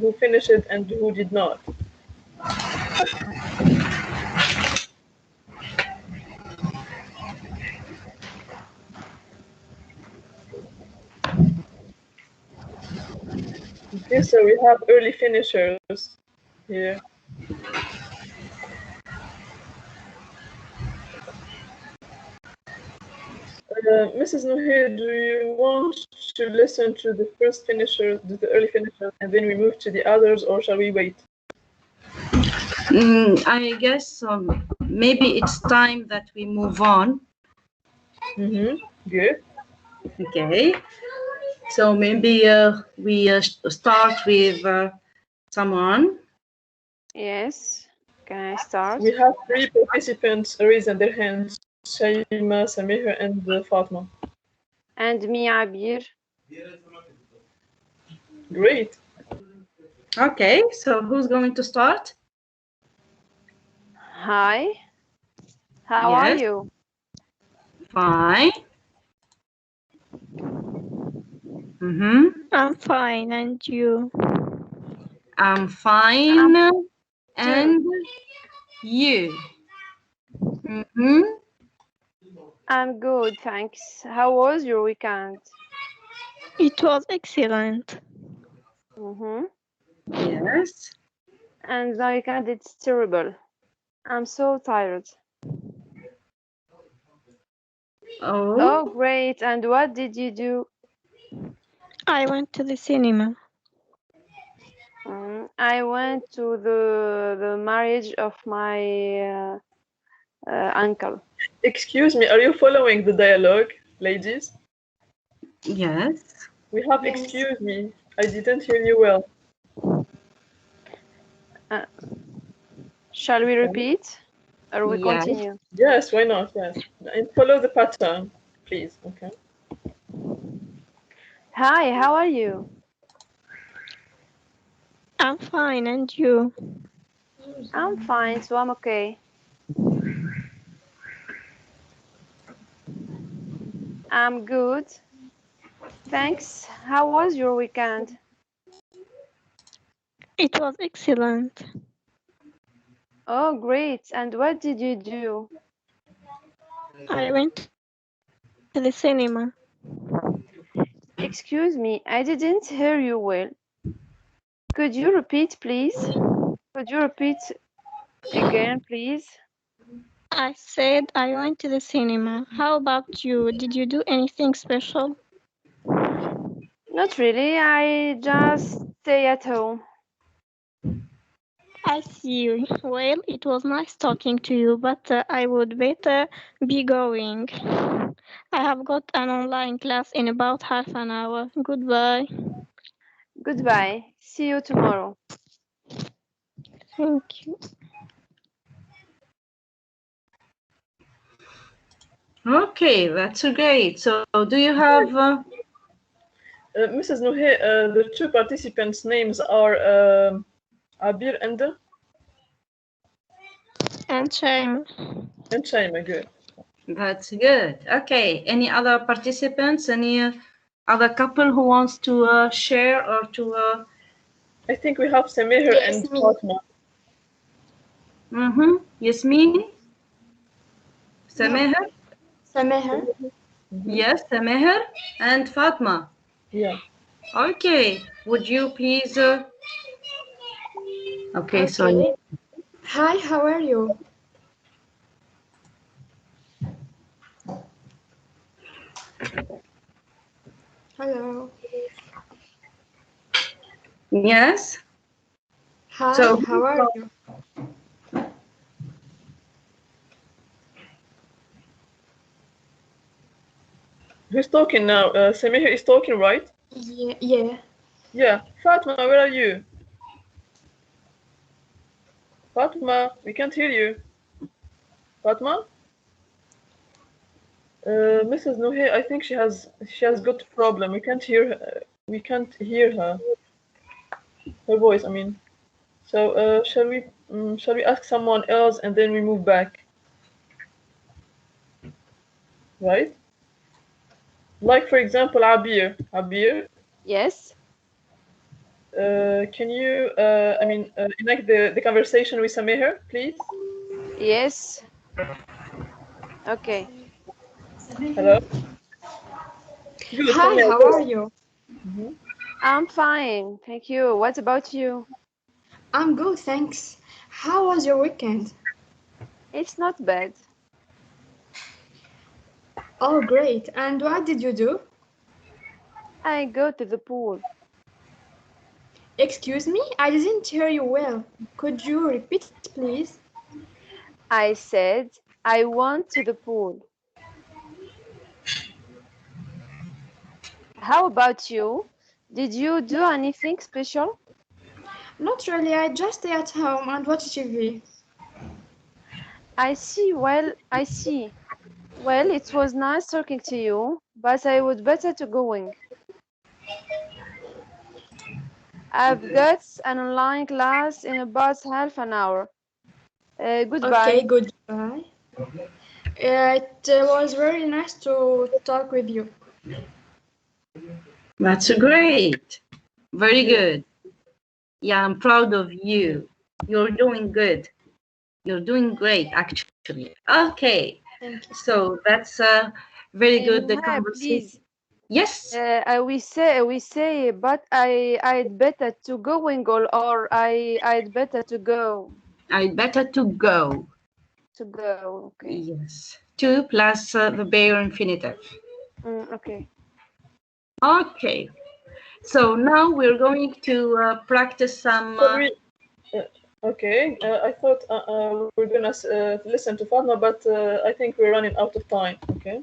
who finished it and who did not. Okay, so we have early finishers here. Mrs. Nuhir, do you want to listen to the first finisher, the early finisher, and then we move to the others, or shall we wait? I guess maybe it's time that we move on. Good. Okay. So maybe we start with someone. Yes. Can I start? We have 3 participants raising their hands: Shaima, Samir, and Fatma. And me, Abir. Great. Okay, so who's going to start? Hi. How are you? Fine. I'm fine, and you? I'm fine. And you? I'm good, thanks. How was your weekend? It was excellent. Yes. And my weekend, it's terrible. I'm so tired. Oh, great. And what did you do? I went to the cinema. I went to the marriage of my uncle. Excuse me, are you following the dialogue, ladies? Yes. We have Yes. excuse me. I didn't hear you well. Shall we repeat? Or we Yes. continue? Yes, why not? Yes. And follow the pattern, please. Okay. Hi, how are you? I'm fine, and you? I'm fine, so I'm okay. I'm good. Thanks. How was your weekend? It was excellent. Oh, great. And what did you do? I went to the cinema. Excuse me, I didn't hear you well. Could you repeat, please? Could you repeat again, please? I said I went to the cinema. How about you? Did you do anything special? Not really. I just stay at home. I see. Well, it was nice talking to you, but I would better be going. I have got an online class in about half an hour. Goodbye. Goodbye. See you tomorrow. Thank you. Okay, that's great. So, do you have? Mrs. Nuhe, the two participants' names are Abir and Shaima. And Shaima, good. That's good. Okay. Any other participants? Any other couple who wants to share or to? I think we have Samir Yes, and me. Fatma. Yasmin? Samir? Sameha. Yes, Samir and Fatma. Yeah. Okay. Would you please? Okay. Sorry. Hi, how are you? Hello. Yes. Hi, So, how are you? Who's talking now? Samir is talking, right? Yeah. Yeah. Fatma, where are you? Fatma, we can't hear you. Fatma? Mrs. Nuhe, I think she has got a problem. We can't hear her. We can't hear her. Her voice, I mean. So shall we ask someone else and then we move back? Right? Like for example, Abir. Abir, Yes. can you enact the conversation with Samir, please? Yes. Okay. Hello. Good. Hi, Samir, how go. are you? I'm fine. Thank you. What about you? I'm good, thanks. How was your weekend? It's not bad. Oh, great. And what did you do? I go to the pool. Excuse me, I didn't hear you well. Could you repeat, please? I said I went to the pool. How about you? Did you do anything special? Not really, I just stay at home and watch TV. I see. I see. Well, it was nice talking to you, but I would better to going. I've got an online class in about half an hour. Okay, Goodbye. goodbye. It was very nice to talk with you. That's great. Very good. Yeah, I'm proud of you. You're doing good. You're doing great, actually. Okay. Thank you. So that's very good. The Nuha, conversation. please. Yes. We say, but I'd better to going or I'd better to go. I'd better to go. To go. Okay. Yes. To plus the bare infinitive. Okay. Okay. So now we're going to practice some. Okay. I thought we're gonna listen to Fatma, but I think we're running out of time. Okay.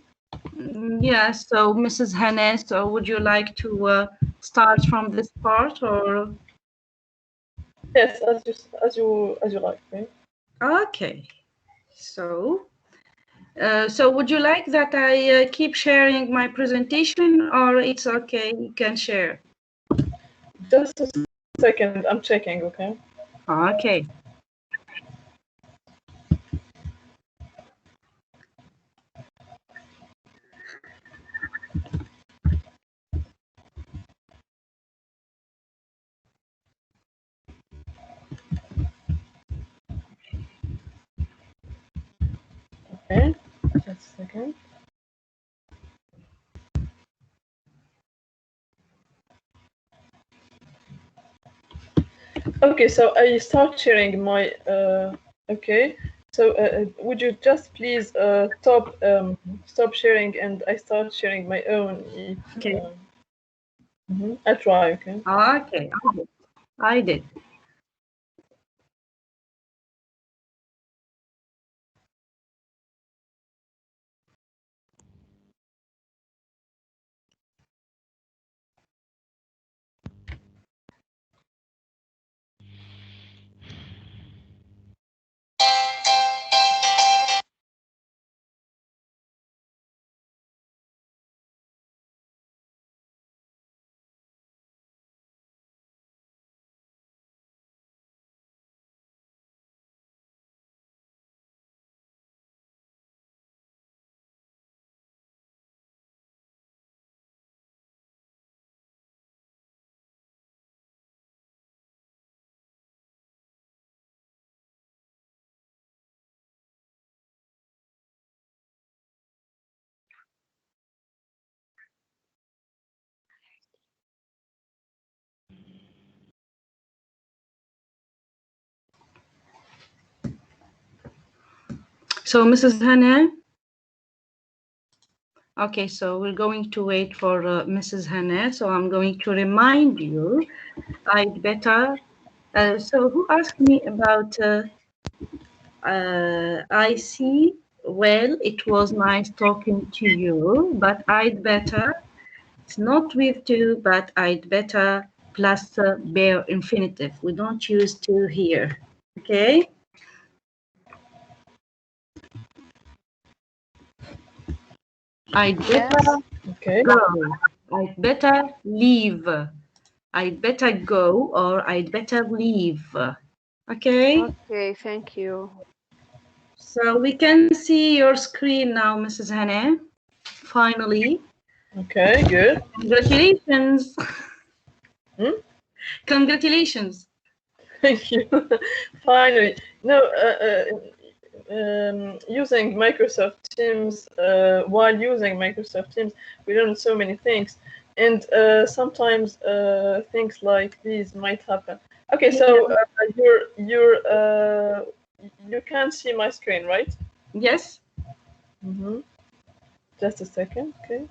Yeah. So Mrs. Hannah, so would you like to start from this part or? Yes, as you like. Right? Okay. So, so would you like that I keep sharing my presentation, or it's okay, you can share? Just a second, I'm checking, okay? Okay. Okay, just a second. Okay, so I start sharing my, okay. So would you just please stop sharing and I start sharing my own. If, okay. I'll try, okay? Okay, I did. So, Mrs. Hannah? Okay, so we're going to wait for Mrs. Hannah. So I'm going to remind you, I'd better. So who asked me about I see? Well, it was nice talking to you, but I'd better. It's not with to, but I'd better plus bare infinitive. We don't use to here. Okay? I'd better go. I'd better leave. I'd better go or I'd better leave. Okay? Okay, thank you. So we can see your screen now, Mrs. Hannah. Finally. Okay, good. Congratulations. Congratulations. Thank you. Finally. No, using Microsoft Teams, while using Microsoft Teams, we learn so many things. And sometimes things like these might happen. Okay, so you can see my screen, right? Yes. Just a second, okay.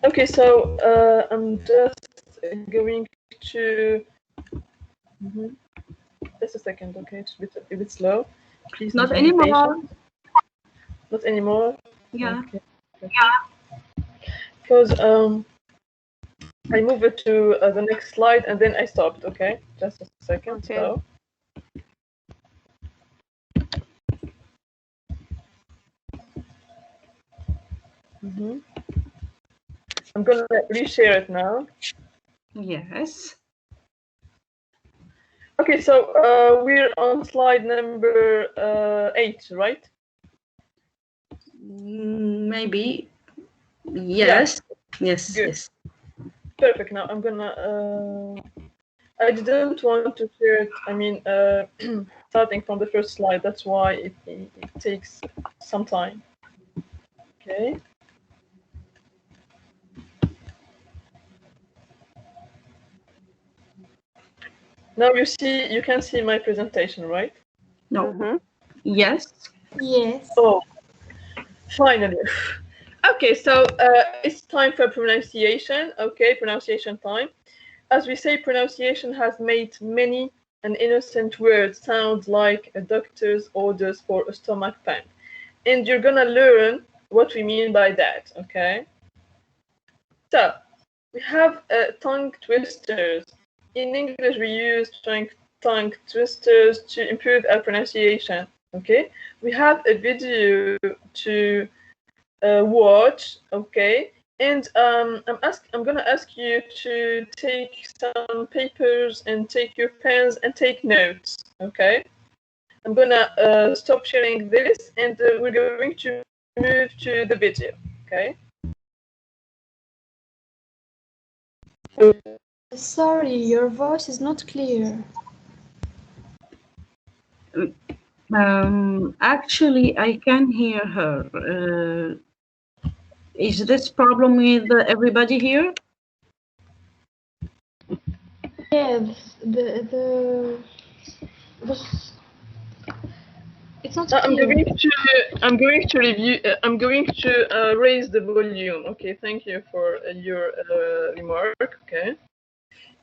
Okay, so I'm just going to. Just a second, okay. It's a bit slow. Please Not be anymore. patient. Not anymore. Yeah. Okay. Because I move it to the next slide and then I stopped. Okay, just a second. Okay. So. I'm gonna reshare it now. Yes. Okay, so we're on slide number 8, right? Maybe. Yes. Yeah. Yes. Good. Yes. Perfect. Now I'm gonna. I didn't want to share it. I mean, starting from the first slide. That's why it takes some time. Okay. Now you can see my presentation, right? No. Yes. Yes. Oh, finally. Okay, so it's time for pronunciation. Okay, pronunciation time. As we say, pronunciation has made many an innocent word sound like a doctor's orders for a stomach pain. And you're gonna learn what we mean by that, okay? So, we have tongue twisters. In English, we use tongue twisters to improve our pronunciation. Okay, we have a video to watch. Okay, and I'm gonna ask you to take some papers and take your pens and take notes. Okay, I'm gonna stop sharing this, and we're going to move to the video. Okay. Sorry, your voice is not clear. Actually, I can hear her. Is this problem with everybody here? Yes, it's not I'm clear. going to review. I'm going to raise the volume. Okay, thank you for your remark. Okay,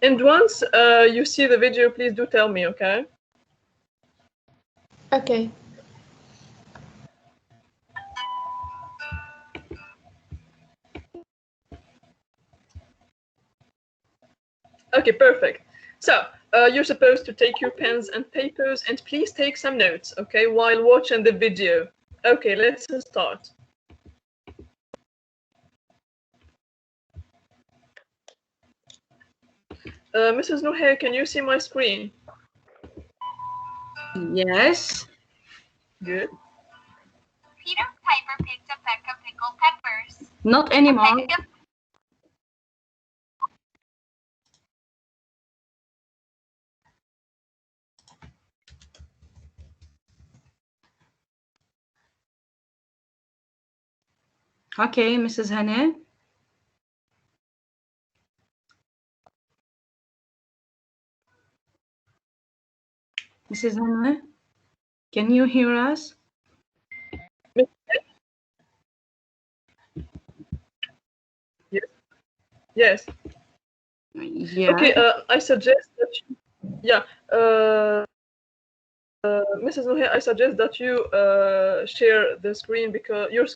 and once you see the video, please do tell me. Okay. Okay. Okay, perfect. So you're supposed to take your pens and papers and please take some notes. Okay, while watching the video. Okay, let's start. Mrs. Nuhair, can you see my screen? Yes. Good. Peter Piper picked a peck of pickled peppers. Not anymore. Okay, Mrs. Hannah. Mrs. Hannah, can you hear us? Yes. Yes. Yeah. Okay, I suggest that you, yeah, Mrs. Nuhair, I suggest that you share the screen because your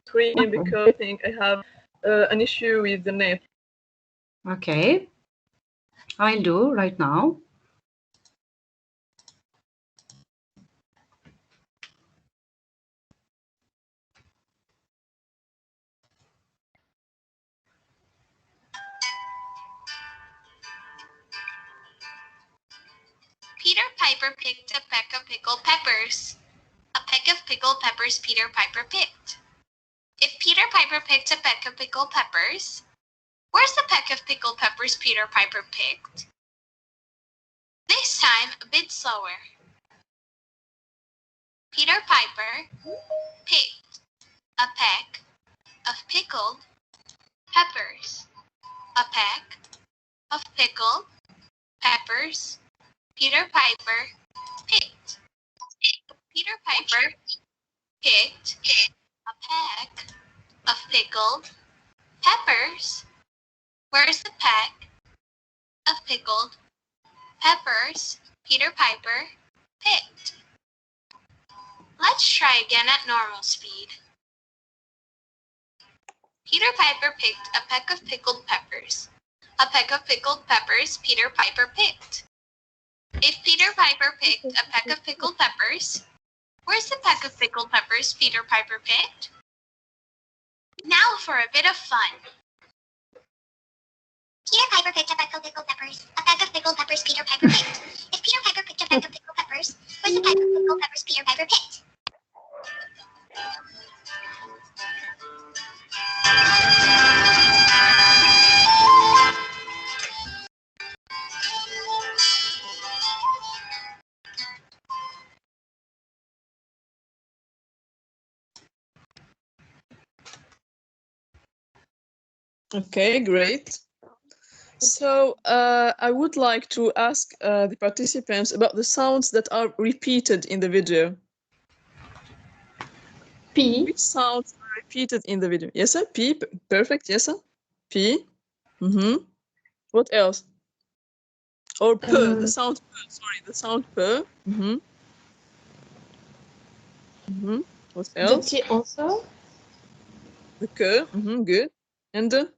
screen because I think I have an issue with the net. Okay. I'll do right now. Peter Piper picked a peck of pickled peppers. A peck of pickled peppers Peter Piper picked. If Peter Piper picked a peck of pickled peppers, where's the peck of pickled peppers Peter Piper picked? This time, a bit slower. Peter Piper picked a peck of pickled peppers. A peck of pickled peppers Peter Piper picked. Peter Piper picked a peck of pickled peppers. Where's the peck of pickled peppers Peter Piper picked? Let's try again at normal speed. Peter Piper picked a peck of pickled peppers. A peck of pickled peppers Peter Piper picked. If Peter Piper picked a peck of pickled peppers, where's the peck of pickled peppers Peter Piper picked? Now for a bit of fun. Peter Piper picked a peck of pickled peppers. A peck of pickled peppers Peter Piper picked. If Peter Piper picked a peck of pickled peppers, where's the peck of pickled peppers Peter Piper picked? Okay, great. So I would like to ask the participants about the sounds that are repeated in the video. P. Which sounds are repeated in the video? Yes, sir. P. Perfect. Yes, sir. P. What else? Or P. The sound P. Sorry, the sound P. What else? The T also. The K. Good. And the.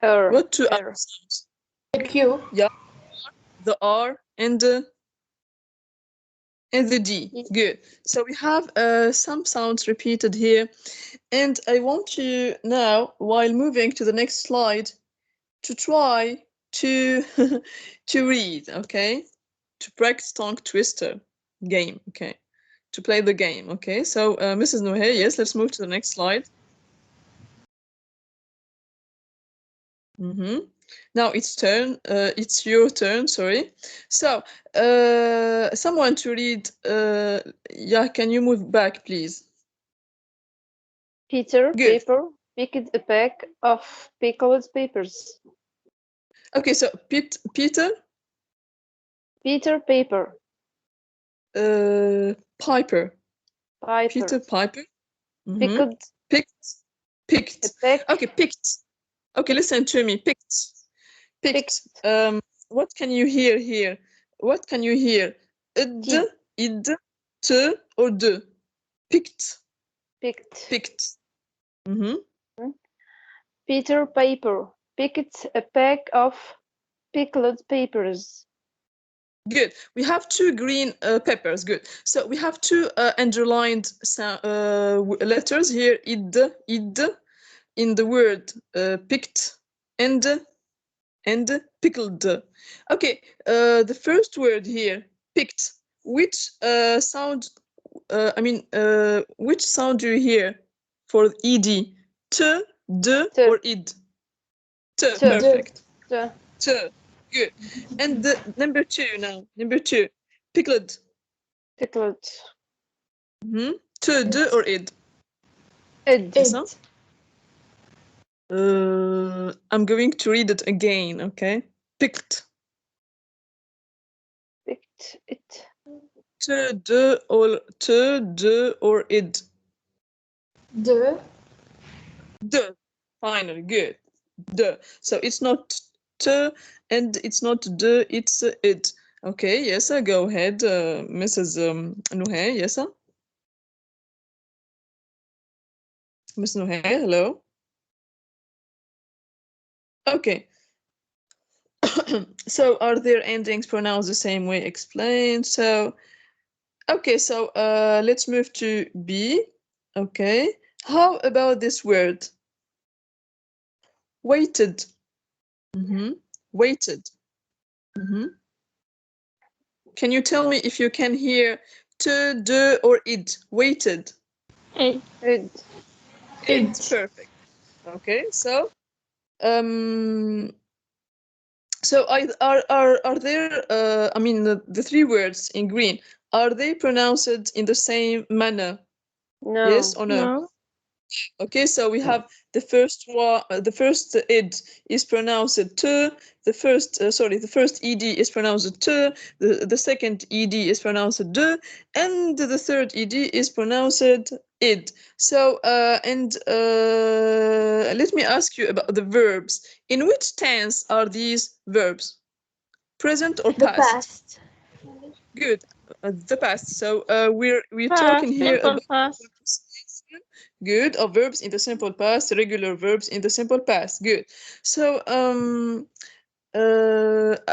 What two other sounds? The Q. Yeah, the R and the D. Good. So we have some sounds repeated here, and I want you now, while moving to the next slide, to try to to read. Okay, to practice tongue twister game. Okay, to play the game. Okay. So Mrs. Nohe, yes, let's move to the next slide. Now it's turn. It's your turn. Sorry. So, someone to read. Yeah, can you move back, please? Peter Good. paper picked a pack of pickled peppers. Okay, so Peter. Peter paper. Piper. Piper. Peter Piper. Picked. Picked. Okay, picked. Okay, listen to me. Picked. What can you hear here? What can you hear? Id, t, or d? Picked. Picked. Peter Piper picked a pack of pickled peppers. Good. We have two green peppers. Good. So we have two underlined letters here. Id, in the word picked and pickled. Okay. The first word here, picked. Which sound? Which sound do you hear for ed? T, d, or id? T. Perfect. T. Good. And the number two now. Number two. Pickled. Pickled. T, d, or id? Id. I'm going to read it again, okay? Picked. Picked it. T, d, or id? D. D. Finally, good. D. So it's not t and it's not d, it's id. Okay, yes, go ahead, Mrs. Nuhe, yes, sir? Miss Nuhe, hello? Okay. So are there endings pronounced the same way? Explain. So, okay, so let's move to B. Okay. How about this word? Weighted. Weighted. Can you tell me if you can hear t, d, or id? Weighted. Id. Id. Perfect. Okay, so so are there the three words in green, are they pronounced in the same manner? No. Yes or no? No. Okay, so we have the first one, the first id is pronounced t, the first ed is pronounced t, the second ed is pronounced d, and the third ed is pronounced id. So let me ask you about the verbs. In which tense are these verbs? Present or past? The past. Good. The past. So we're Past, talking here simple about past. good, of verbs in the simple past, regular verbs in the simple past. Good. So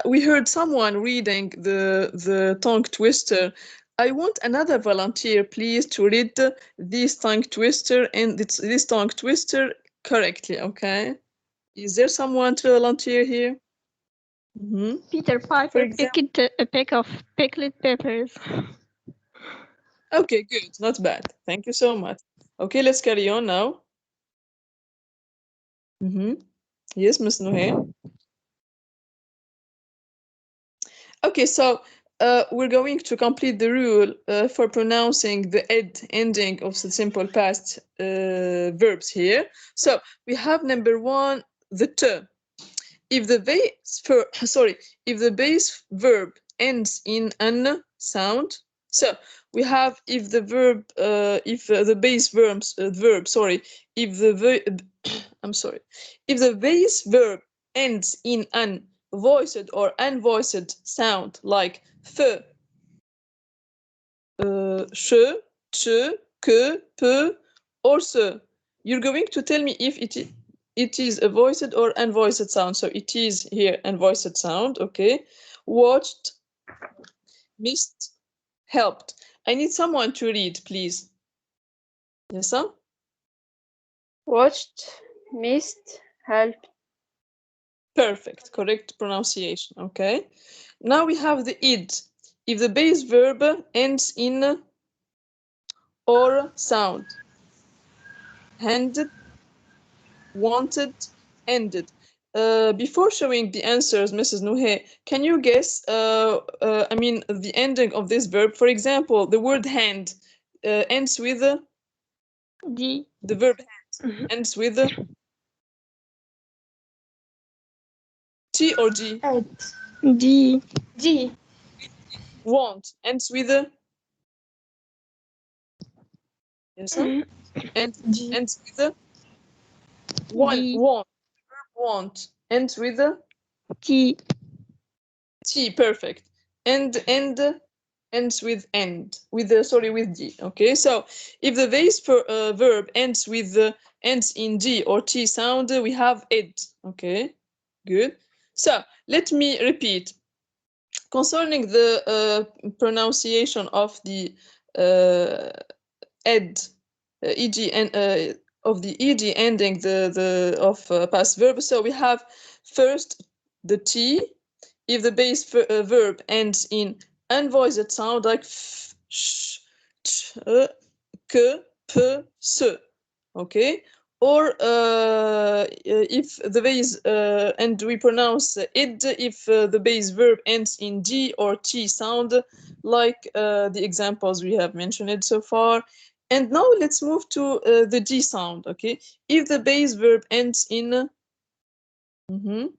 we heard someone reading the tongue twister. I want another volunteer, please, to read this tongue twister and this tongue twister correctly. Okay. Is there someone to volunteer here? Peter Piper picked a pack of pickled peppers. Okay, good. Not bad. Thank you so much. Okay, let's carry on now. Yes, Ms. Nohe. Okay, so we're going to complete the rule for pronouncing the ed ending of the simple past verbs here. So we have number one, the t. If the base verb ends in an sound, so we have if the verb if the base verbs if the base verb ends in an voiced or unvoiced sound like f, sh, ch, que, pe, or se, you're going to tell me if it It is a voiced or unvoiced sound. So it is here unvoiced sound. Okay. Watched, missed, helped. I need someone to read, please. Yes, sir? Watched, missed, helped. Perfect. Correct pronunciation. Okay. Now we have the id. If the base verb ends in or sound. Handed, wanted, ended. Before showing the answers, Mrs. Nuhe, can you guess, I mean, the ending of this verb? For example, the word hand ends with D. The verb hand ends with T or G? D. G. Want ends with yes, sir? And ends with one. D. Want. Want ends with T. T. Perfect. And ends with end. With D. Okay. So if the base verb ends with ends in D or T sound, we have ed. Okay. Good. So let me repeat. Concerning the pronunciation of the ed, ed and of the ed ending of past verb. So we have first the T. If the base verb ends in unvoiced sound like f, sh, ch, k, p, s. Okay. Or if the base and we pronounce id if the base verb ends in D or T sound, like the examples we have mentioned so far. And now let's move to the D sound. Okay, if the base verb ends in who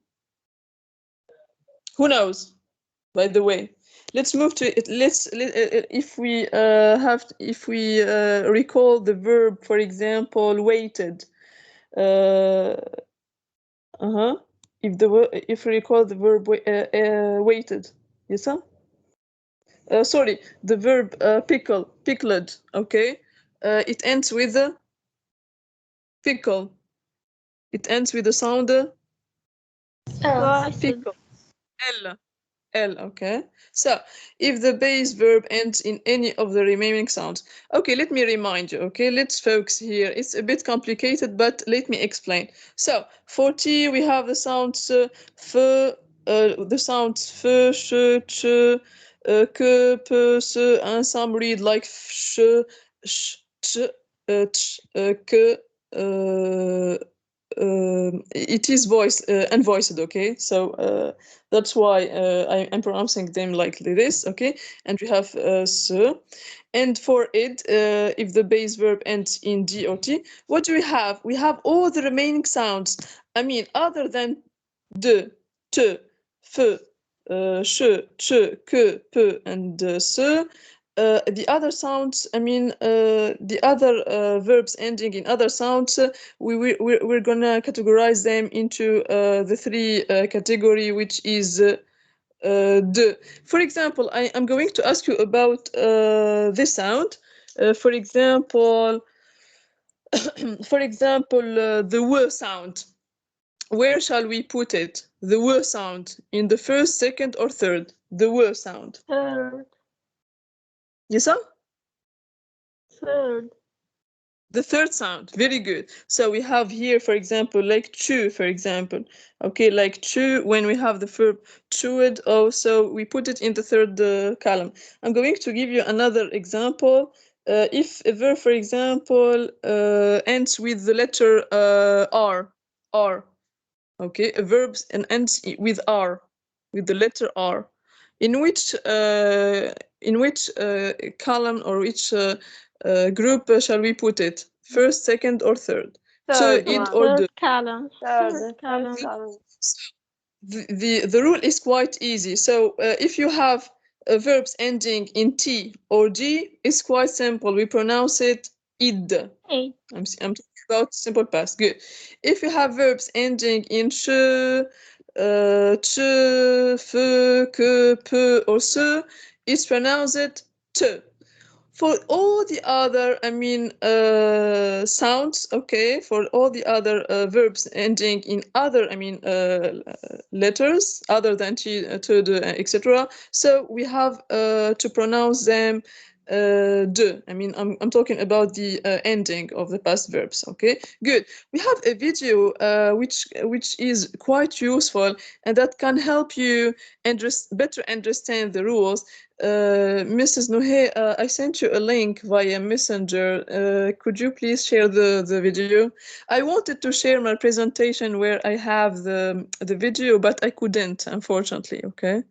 knows? By the way, let's move to it. If we recall the verb, for example, waited. If we recall the verb waited, yes, sir? Sorry, the verb pickled. Okay, it ends with a pickle. It ends with the sound pickle. L. Okay. So if the base verb ends in any of the remaining sounds. Okay, let me remind you. Okay, let's focus here. It's a bit complicated, but let me explain. So for T, we have the sounds f, the sounds f, sh, ch, k, p, s, and some read like sh, ch, ch, k. It is unvoiced, okay? So that's why I'm pronouncing them like this, okay? And we have s. And for it, if the base verb ends in D or T, what do we have? We have all the remaining sounds. I mean, other than d, t, f, sh, ch, k, p, and s. The other sounds, I mean, the other verbs ending in other sounds, we're gonna categorize them into the three category, which is d. For example, I'm going to ask you about this sound. For example, the w sound. Where shall we put it? The w sound in the first, second, or third? The w sound. Third. Yes, sir? Third. The third sound. Very good. So we have here, for example, like chew, for example. Okay, like chew, when we have the verb chewed, also we put it in the third column. I'm going to give you another example. If a verb, for example, ends with the letter R, okay, a verb ends with R, with the letter R. In which column or which group shall we put it? First, second, or third? Third Id one. or Third the? column. Third column. column. The rule is quite easy. So if you have verbs ending in T or G, it's quite simple. We pronounce it id. I'm talking about simple past. Good. If you have verbs ending in sh, ch, f, k, p, or s, it's pronounced t. For all the other, I mean, sounds, okay, for all the other verbs ending in other, I mean, letters other than t, the, etc. So we have to pronounce them de. I mean, I'm talking about the ending of the past verbs. Okay, good. We have a video which is quite useful and that can help you better understand the rules. Mrs. Nuhe, I sent you a link via Messenger. Could you please share the video? I wanted to share my presentation where I have the video, but I couldn't, unfortunately. Okay.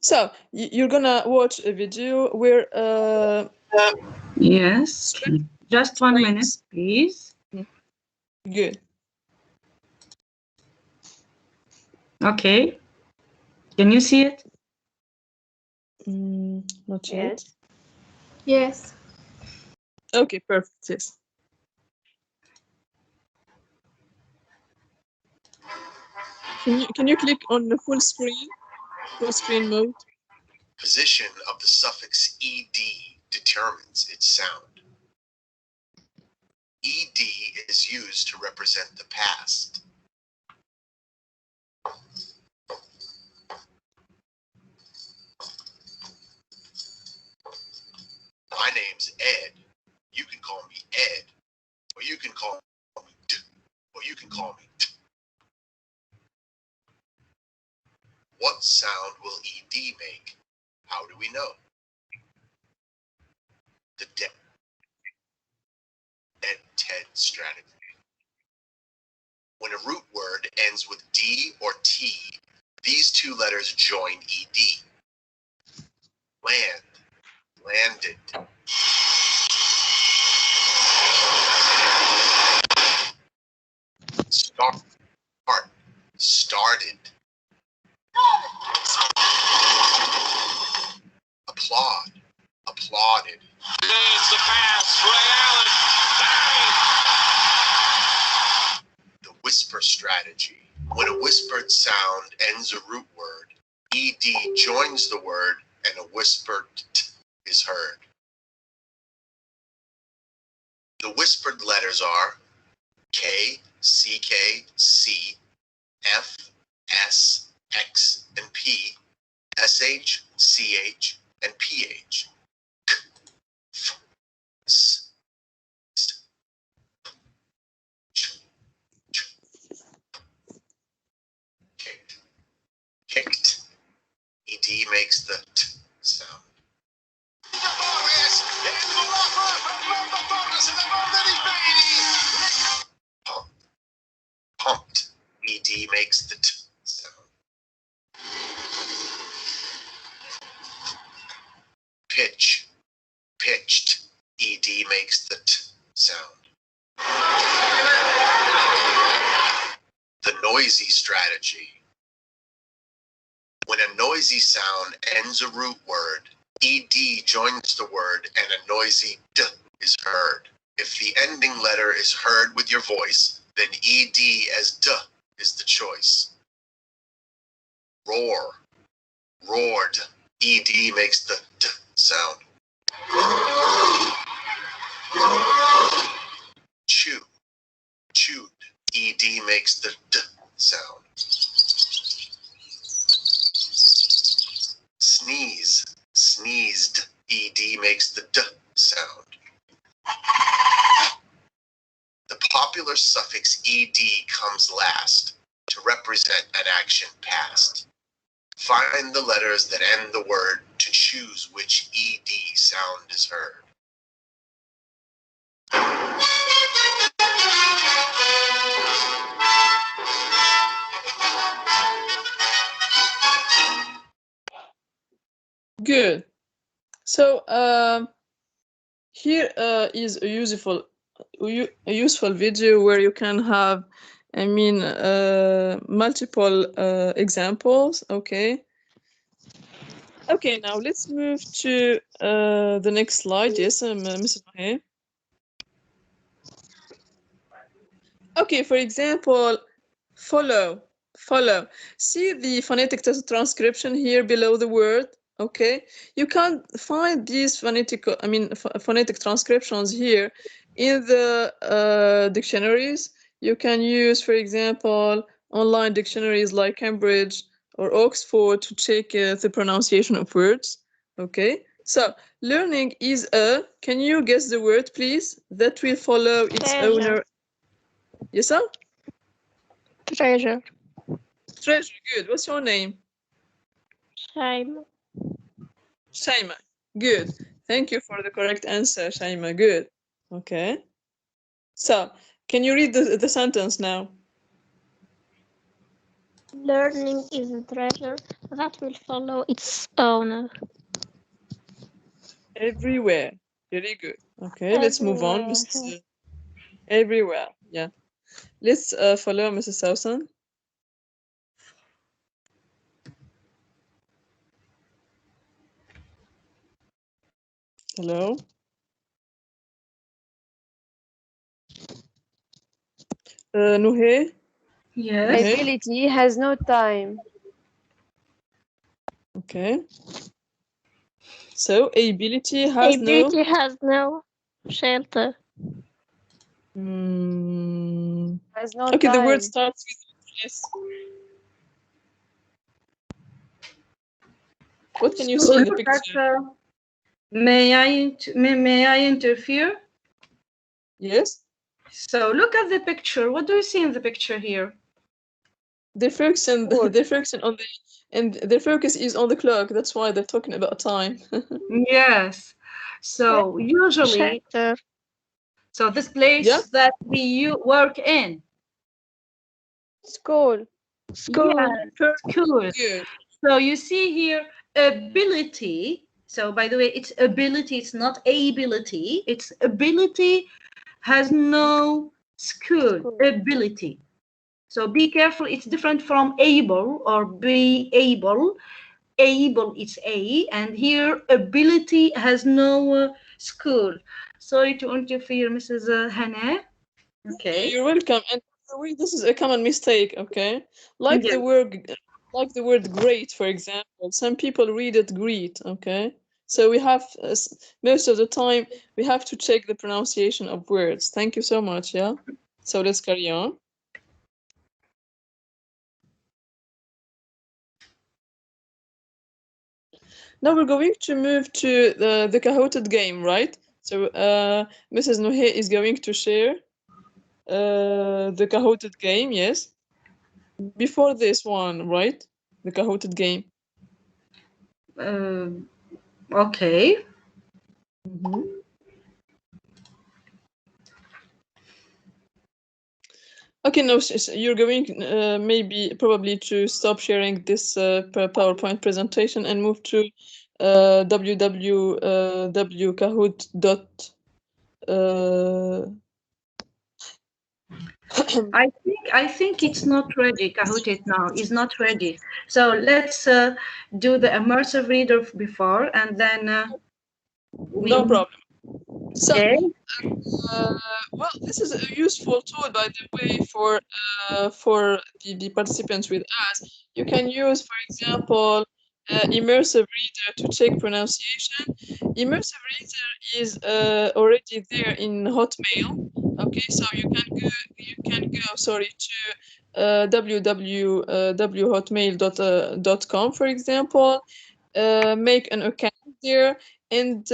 So you're gonna watch a video where yes, just 1 minute, please. Good. Okay. Can you see it? Not yet. Yes. Okay, perfect. Yes. Can you click on the full screen mode? Position of the suffix ed determines its sound. Ed is used to represent the past. My name's Ed. You can call me Ed, or you can call me D, or you can call me T. What sound will ed make? How do we know? The Ed TED strategy. When a root word ends with D or T, these two letters join ed. Land, landed. Start, started. Applaud, applauded. There's the pass, Ray Allen. The whisper strategy. When a whispered sound ends a root word, ed joins the word and a whispered t is heard. The whispered letters are K, CK, C, F, S, X, and P, SH, CH, and PH. K, F, S, S, Ch, Ch. Kicked. Kicked. ED makes the T sound. Pumped. Pumped. ED makes the T sound. Pitch. Pitched. ED makes the T sound. The noisy strategy. When a noisy sound ends a root word, ed joins the word and a noisy d is heard. If the ending letter is heard with your voice, then ed as d is the choice. Roar. Roared. Ed makes the d sound. Chew. Chewed. Ed makes the d sound. Sneeze. Sneezed. Ed makes the d sound. The popular suffix ed comes last to represent an action past. Find the letters that end the word to choose which ed sound is heard. Good. So here is a useful video where you can have, I mean, multiple examples. Okay. Okay, now let's move to the next slide. Yes, Mrs. Mahe. Okay, for example, follow. follow. See the phonetic transcription here below the word. Okay, you can't find these phonetic transcriptions here in the dictionaries. You can use, for example, online dictionaries like Cambridge or Oxford to check the pronunciation of words. Okay, so learning is a, can you guess the word, please? That will follow its owner. Yes, sir? Treasure. Treasure, good. What's your name? Shaima. Shaima, good. Thank you for the correct answer, Shaima, good. Okay. So, can you read the sentence now? Learning is a treasure that will follow its owner. Everywhere. Very good. Okay, let's move on, Mrs. Everywhere. Yeah. Let's follow Mrs. Sousan. Hello. Nuhe. Yes. Ability has no time. Okay. So ability has Ability has no shelter. Has no okay, time. the word starts with yes. What can you see in the picture? May I interfere? Yes. So look at the picture. What do you see in the picture here? Their focus on their focus is on the clock. That's why they're talking about time. Yes. So usually, so this place that we work in. School. Yeah, school. Good. So you see here ability. So by the way, it's ability. It's not ability. It's ability has no school. Ability. So be careful. It's different from able or be able. Able is a, and here ability has no school. Sorry to interfere, Mrs. Hannah. Okay. You're welcome. And by the way, this is a common mistake. Okay, like the word great, for example. Some people read it great. Okay, so we have most of the time we have to check the pronunciation of words. Thank you so much. Yeah. So let's carry on. Now we're going to move to the Kahooted game, right? So Mrs. Nuhe is going to share the Kahooted game, yes? Before this one, right? The Kahooted game. Okay. Okay, no, you're going probably to stop sharing this PowerPoint presentation and move to www.kahoot. I think it's not ready. Kahoot it now is not ready. So let's do the immersive reader before, and then no problem. So, well, this is a useful tool, by the way, for the participants with us. You can use, for example, immersive reader to check pronunciation. Immersive reader is already there in Hotmail. Okay, so you can go sorry to www.hotmail.com, for example. Make an account there. And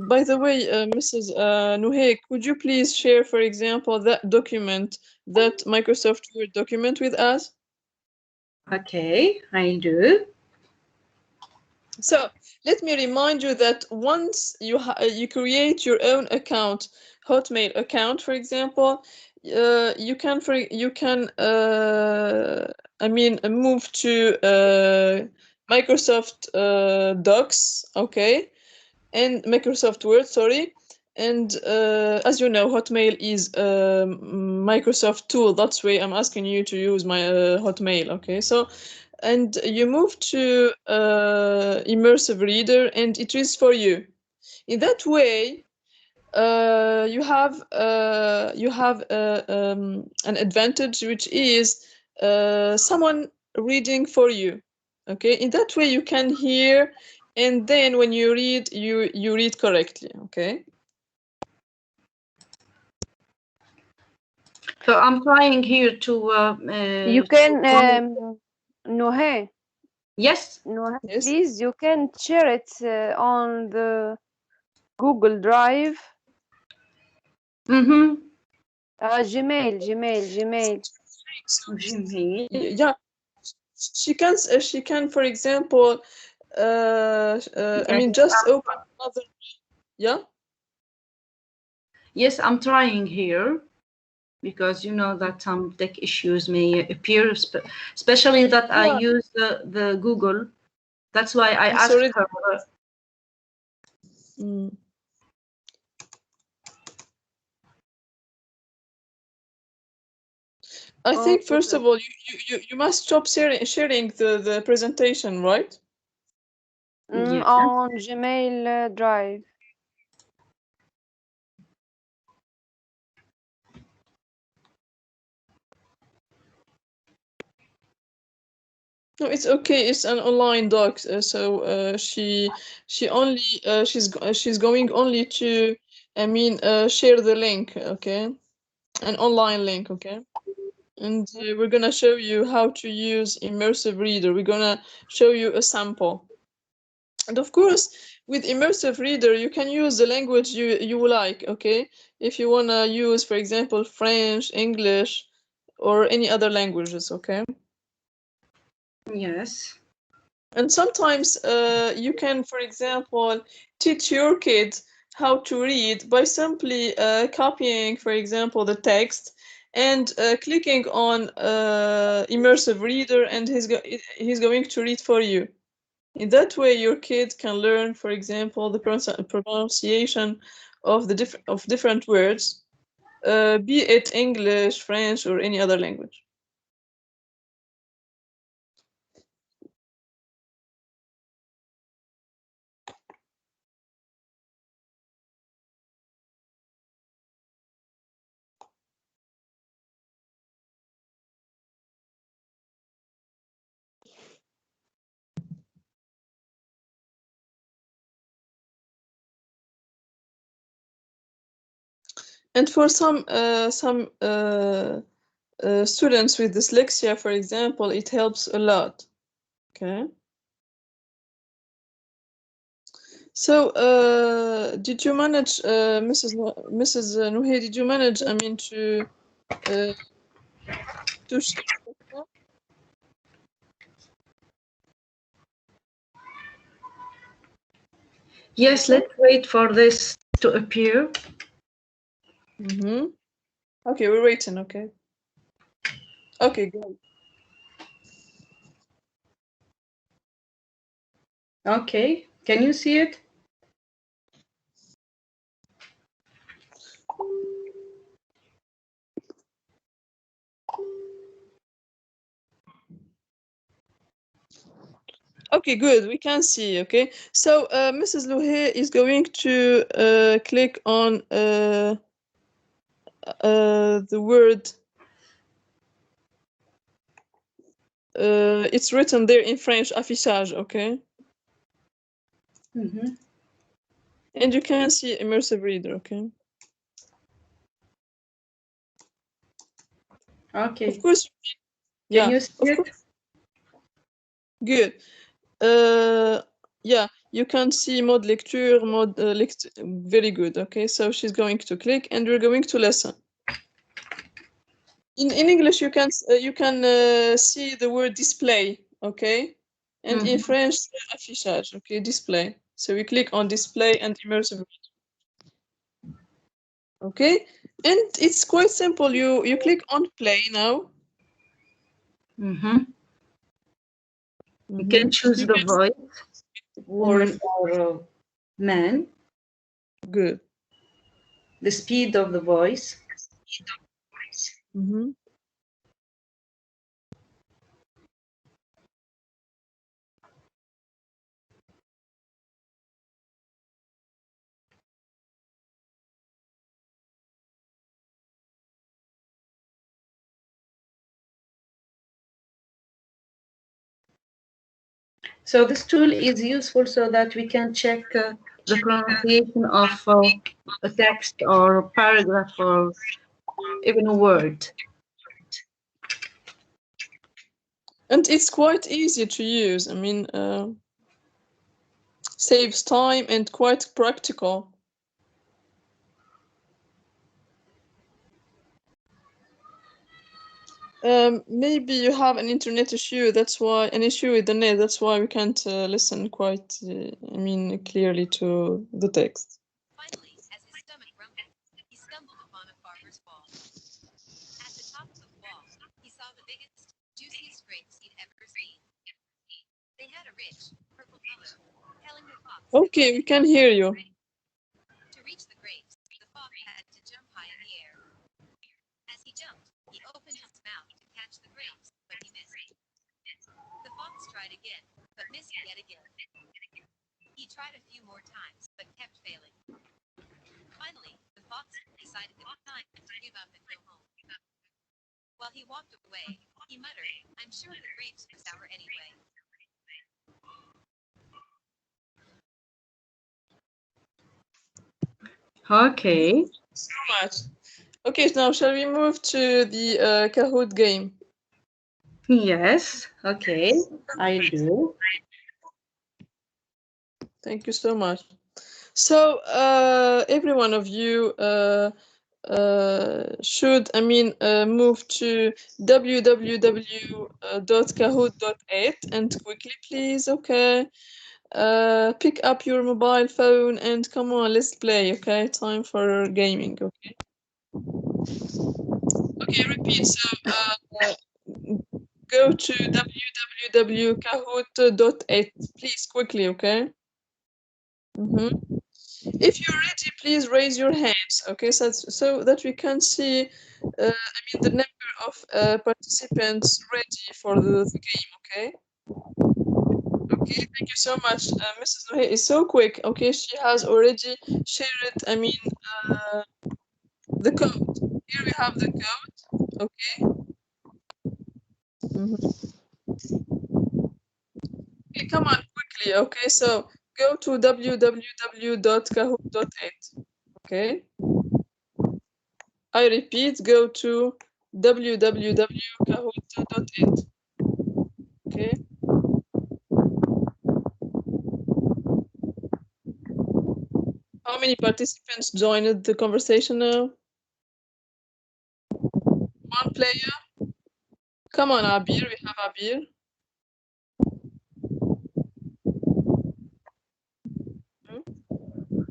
by the way, Mrs. Nuhe, could you please share, for example, that document, that Microsoft Word document with us? Okay, I do. So let me remind you that once you create your own account, Hotmail account, for example, you can move to Microsoft Docs, okay, and Microsoft Word, sorry. And as you know, Hotmail is a Microsoft tool. That's why I'm asking you to use my Hotmail, okay? So, and you move to immersive reader, and it is for you. In that way, you have an advantage, which is someone reading for you. Okay, in that way you can hear, and then when you read, you read correctly. Okay. So I'm trying here to. You can, Nohe. Yes. Nohe, Yes. please, you can share it on the Google Drive. Mm-hmm. Gmail. Yeah, she can, for example, I mean, just open another. Yeah. Yes, I'm trying here, because you know that some tech issues may appear, especially that I Yeah. use the Google. That's why I It's asked already. her. I think first of all, you must stop sharing the presentation, right? On Gmail Drive. No, it's okay. It's an online doc, so she only she's going only to, I mean, share the link, okay, an online link, okay, and we're gonna show you how to use immersive reader. We're gonna show you a sample, and of course, with immersive reader, you can use the language you like, okay. If you wanna use, for example, French, English, or any other languages, okay. Yes. And sometimes you can, for example, teach your kids how to read by simply copying, for example, the text and clicking on immersive reader, and he's going to read for you. In that way, your kid can learn, for example, the pronunciation of the different words, be it English, French, or any other language. And for some students with dyslexia, for example, it helps a lot. Okay. So, did you manage, Mrs. Nuhi, did you manage, I mean, to share? Yes, let's wait for this to appear. Mm-hmm. Okay, we're waiting, okay. Okay, good. Okay, can you see it? Okay, good. We can see. Okay, so Mrs. Luhe is going to click on the word. It's written there in French, affichage. Okay. Mm-hmm. And you can see immersive reader. Okay. Okay. Of course. Can you see it? Course. Good. Yeah, you can see mode lecture, mode very good. Okay, so she's going to click, and we're going to listen. In English, you can see the word display. Okay, and in French, affichage. Okay, display. So we click on display and immersive reader. Okay, and it's quite simple. You click on play now. You can choose the voice, woman or man. Good. The speed of the voice. So this tool is useful so that we can check the pronunciation of a text or a paragraph or even a word. And it's quite easy to use. I mean, saves time and quite practical. Maybe you have an internet issue. That's why an issue with the net. That's why we can't listen quite. I mean, clearly to the text. Finally, as his stomach rumbled, he stumbled upon a farmer's wall. At the top of the wall, he saw the biggest, juiciest grapes he'd ever seen. They had a rich, purple color, telling the fox. Okay, we can hear you. To reach the grapes, the fox had to jump high in the air. As he jumped, he opened his mouth to catch the grapes, but he missed. The fox tried again, but missed yet again. He tried a few more times, but kept failing. Finally, the fox decided it was time to give up and go home. While he walked away, he muttered, "I'm sure the grapes were sour anyway." Okay. So much. Okay, now shall we move to the Kahoot game? Yes. Okay, I'll do. Thank you so much. So every one of you should, I mean, move to www.kahoot.it and quickly, please. Okay. Pick up your mobile phone and come on, let's play. Okay, time for gaming. Okay. Okay, repeat. So go to www.kahoot.it, please, quickly. Okay. If you're ready, please raise your hands, okay, so that we can see, I mean, the number of participants ready for the game, okay? Okay, thank you so much. Mrs. Nohe is so quick, okay? She has already shared, I mean, the code. Here we have the code, okay? Okay, come on, quickly, okay? So go to www.kahoot.it, okay? I repeat, go to www.kahoot.it. Okay. How many participants joined the conversation now? One player. Come on, Abir. We have Abir.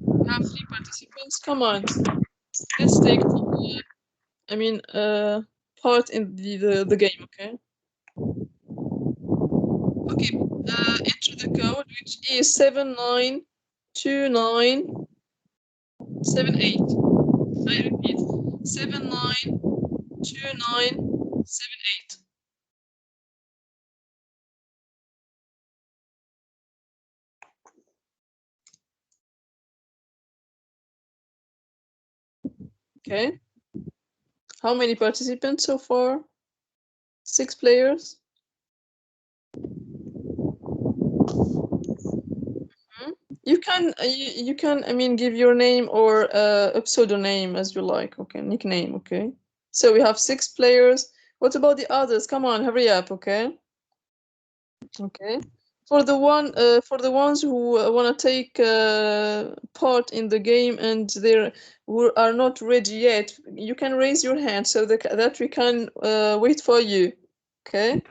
We have 3 participants. Come on. Let's take I mean, part in the game. Okay. Okay. Enter the code, which is 792978. I repeat, 792978. Okay. How many participants so far? 6 players. You can I mean, give your name or a pseudonym as you like. Okay, nickname. Okay. So we have 6 players. What about the others? Come on, hurry up. Okay. Okay. For the ones who want to take part in the game and they are not ready yet, you can raise your hand so that we can wait for you. Okay.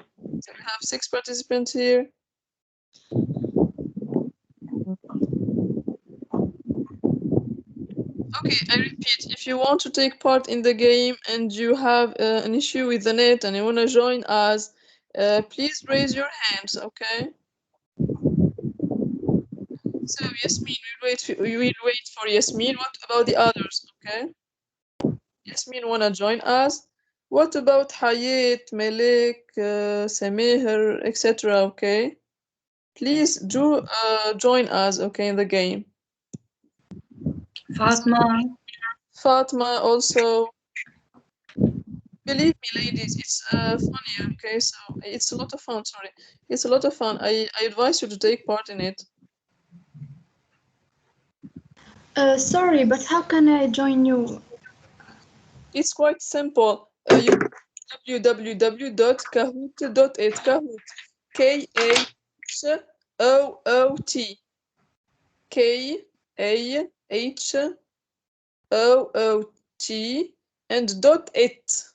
So we have 6 participants here. Okay, I repeat, if you want to take part in the game and you have an issue with the net and you want to join us, please raise your hands, okay? So Yasmin, we will wait for Yasmin. What about the others, okay? Yasmin wanna join us. What about Hayat, Malik, Samir, etc., okay? Please do join us, okay, in the game. Fatma. Fatma also. Believe me, ladies, it's funny. Okay, so it's a lot of fun. Sorry, it's a lot of fun. I advise you to take part in it. Sorry, but how can I join you? It's quite simple. You www.kahoot.it. Kahoot, K-A-H-O-O-T, K-A-H-O-O-T, and .it.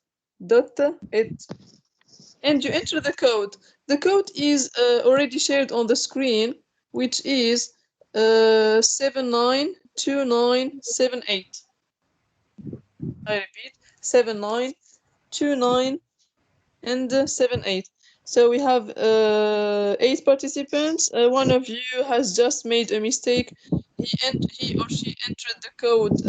And you enter the code. The code is already shared on the screen, which is 792978. I repeat, 7929 and 78. So we have 8 participants. One of you has just made a mistake. He or she entered the code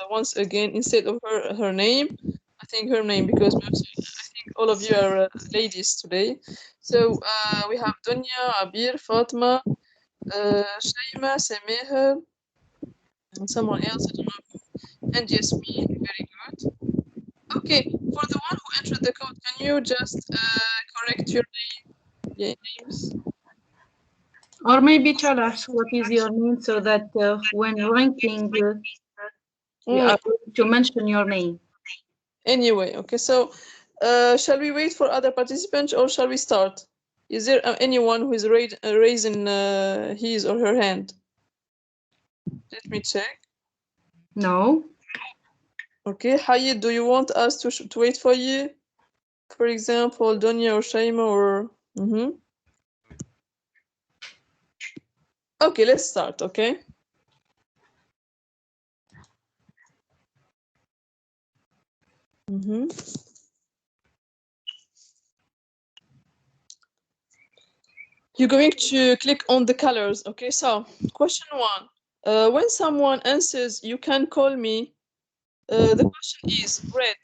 once again instead of her name. I think her name, because I think all of you are ladies today. So we have Dunya, Abir, Fatma, Shaima, Sameha, and someone else, I don't know who, and Yasmin. Very good. Okay, for the one who entered the code, can you just correct your names? Or maybe tell us what is your name so that when ranking, we are going to mention your name. Anyway, okay, so shall we wait for other participants or shall we start? Is there anyone who is raising his or her hand? Let me check. No. Okay, Hayed, do you want us to wait for you? For example, Donya or Shaima or... Okay, let's start, okay? You're going to click on the colors, okay? So, question 1. When someone answers, you can call me, the question is red.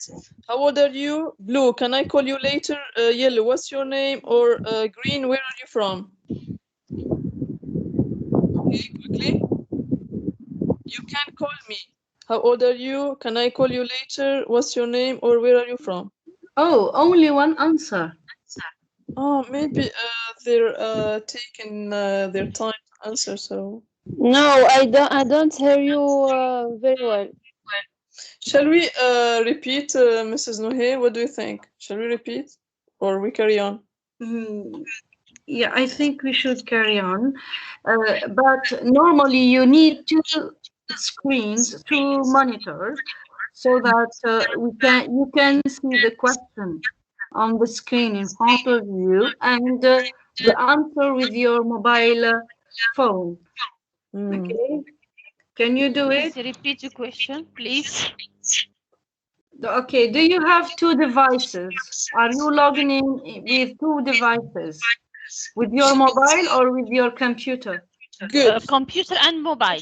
How old are you? Blue. Can I call you later? Yellow. What's your name? Or green. Where are you from? Okay, quickly. You can call me. How old are you? Can I call you later? What's your name? Or where are you from? Oh, only one answer. Oh, maybe they're taking their time to answer. So. No, I don't hear you very well. Shall we repeat, Mrs. Nohe? What do you think? Shall we repeat, or we carry on? Yeah, I think we should carry on. But normally you need 2 screens, 2 monitors, so that you can see the question on the screen in front of you and the answer with your mobile phone. Okay, can you do it? Please repeat the question, please. Okay, do you have 2 devices? Are you logging in with 2 devices? With your mobile or with your computer? Good. Computer and mobile.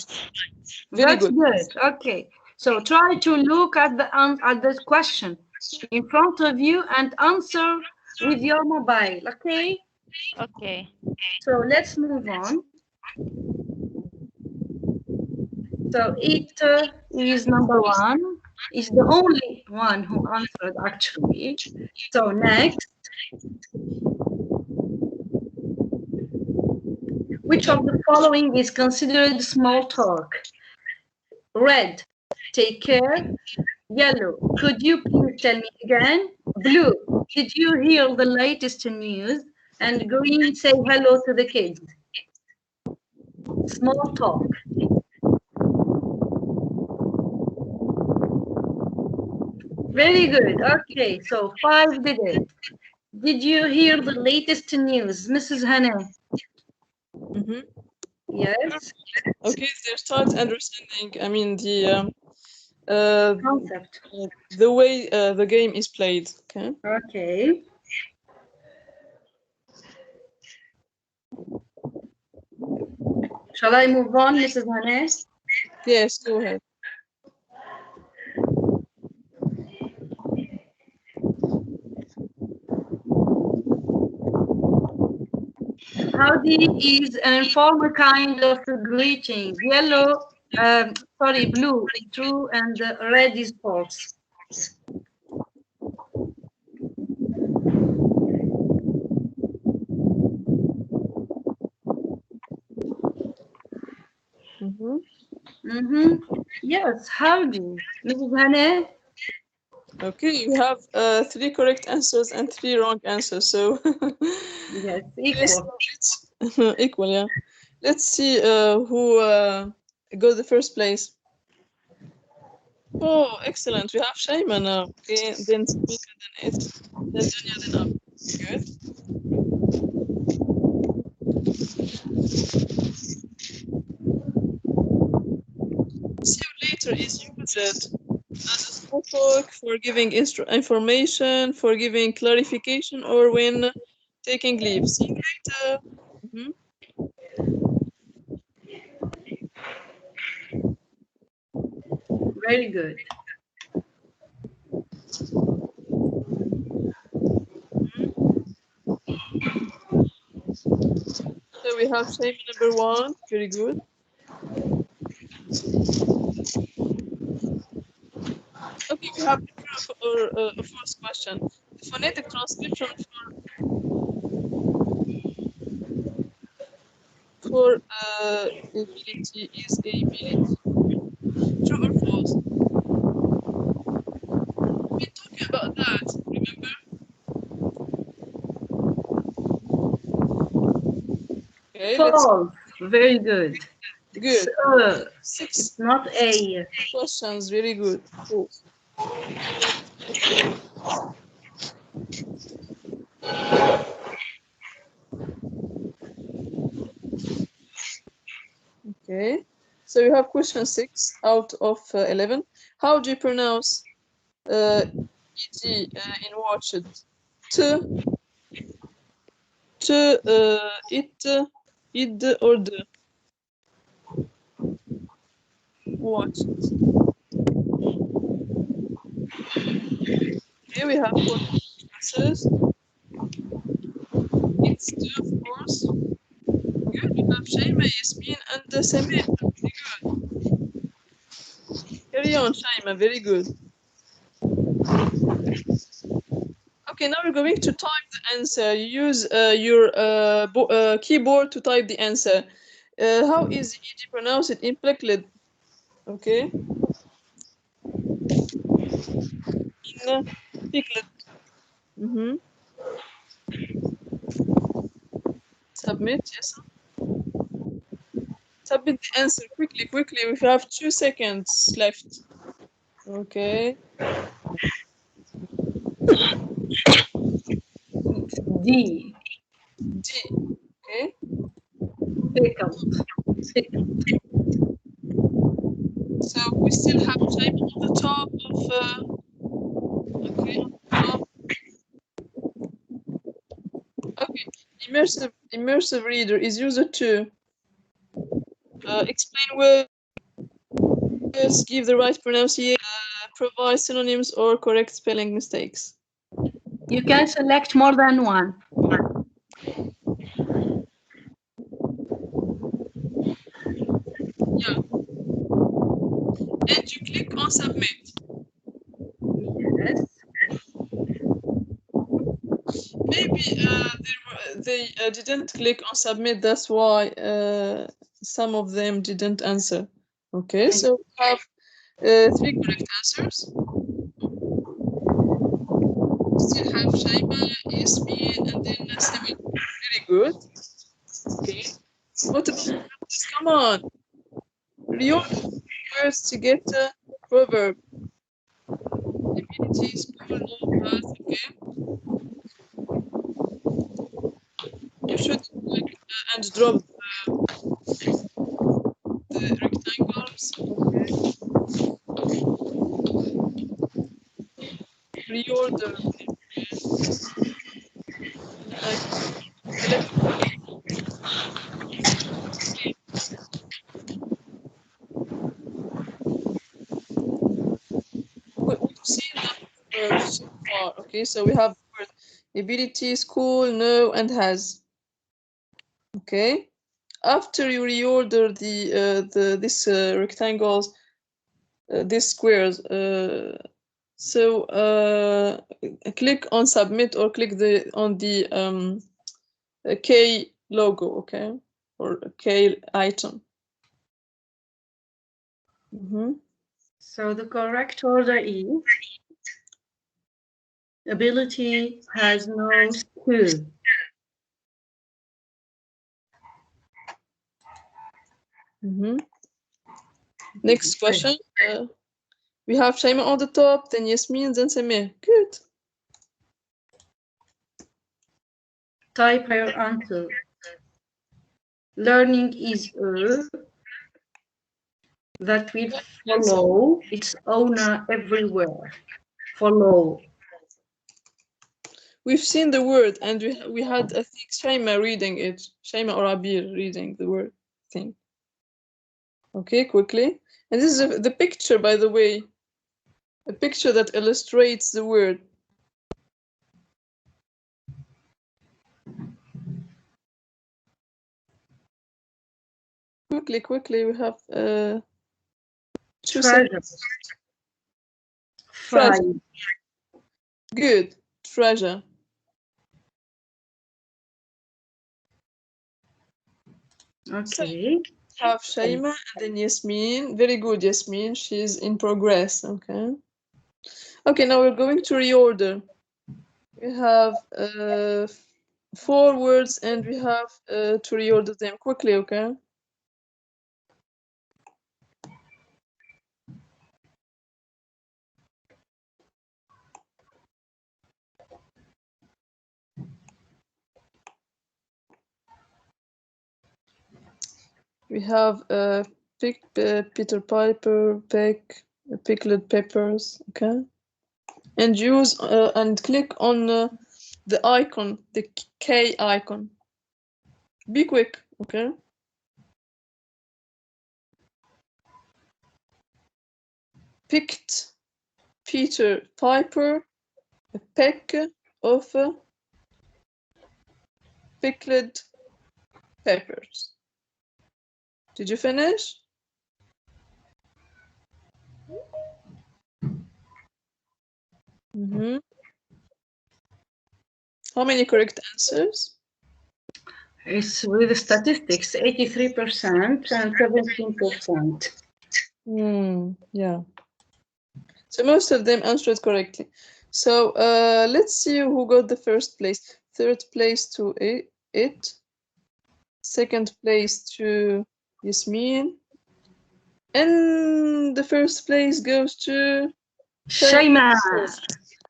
That's good. Okay, so try to look at the question in front of you and answer with your mobile. Okay. Okay. So let's move on. So it is number 1. Is the only one who answered actually. So next. Which of the following is considered small talk? Red, take care. Yellow, could you please tell me again? Blue, did you hear the latest news? And green, say hello to the kids. Small talk. Very good. Okay, so 5 did it. Did you hear the latest news, Mrs. Hannah? Yes. Okay, they start understanding. I mean the concept, the way the game is played. Okay. Okay. Shall I move on, Mrs. Hannah? Yes, go ahead. Howdy is an informal kind of greeting. Yellow, blue, true, and red is false. Yes, howdy. Mrs. Hane? Okay, you have 3 correct answers and 3 wrong answers. So yes, equal. Equal, yeah. Let's see who got the first place. Oh, excellent. We have Shayma now. Okay, then Smita, then it, then Dunya, then up. Good. See you later is used as a small talk for giving information, for giving clarification, or when taking leave. See you later. Very good. So we have Shayma number 1. Very good. Okay, we have a first question. The phonetic transcription for ability is ability. True or false? We're talking about that, remember? Okay, false. Very good. Good. It's not a. Questions, very good. False. Okay, so you have question 6 out of 11. How do you pronounce ed in watched? T, it, id, or the? Watched. Okay, we have 4 answers. It's 2, of course. Good. We have Shayma, Yasmin, and Samir. Very good. Carry on, Shayma. Very good. Okay, now we're going to type the answer. You use your keyboard to type the answer. How is ed pronounced in Pleclid? Okay. In Pleclid. Submit, yes. Submit the answer quickly, quickly. We have 2 seconds left. Okay. D. D. Okay. Pickled. So we still have time on the top of. Okay, on the top. Okay. Immersive reader is used to explain words, give the right pronunciation, provide synonyms or correct spelling mistakes. You can select more than one. Yeah. And you click on submit. Yes. Maybe they didn't click on submit. That's why some of them didn't answer. Okay, so we have 3 correct answers. Still have Shayma, Yasmin, and then Samir. Very good. Okay. What about practice? Come on. Reorder words to get a proverb. Abilities, power, law, path, okay. You should click and drop the rectangles. Okay. Reorder. Select. We've seen the verbs so far. Okay, so we have the word ability, school, know, and has. Okay. After you reorder this rectangles, these squares, so click on submit or click on the K logo, okay, or K item. So the correct order is ability has no skill. Next question. We have Shaima on the top, then Yasmin, then Samir. Good. Type your answer. Learning is that will follow its owner everywhere. Follow. We've seen the word, and we had, I think, Shaima reading it. Shaima or Abir reading the word thing. Okay, quickly. And this is the picture, by the way. A picture that illustrates the word. Quickly, we have 2 seconds. Treasure. Good. Treasure. Okay. So, have Shaima and then Yasmin. Very good, Yasmin. She's in progress. Okay. Okay, now we're going to reorder. We have 4 words and we have to reorder them quickly, okay? We have Peter Piper, pickled peppers, okay? And use and click on the icon, the K icon. Be quick, okay? Picked Peter Piper a peck of pickled peppers. Did you finish? How many correct answers? It's with the statistics, 83% and 17%. Yeah. So most of them answered correctly. So let's see who got the first place. Third place to it. Second place to Yasmin. And the first place goes to Shaima.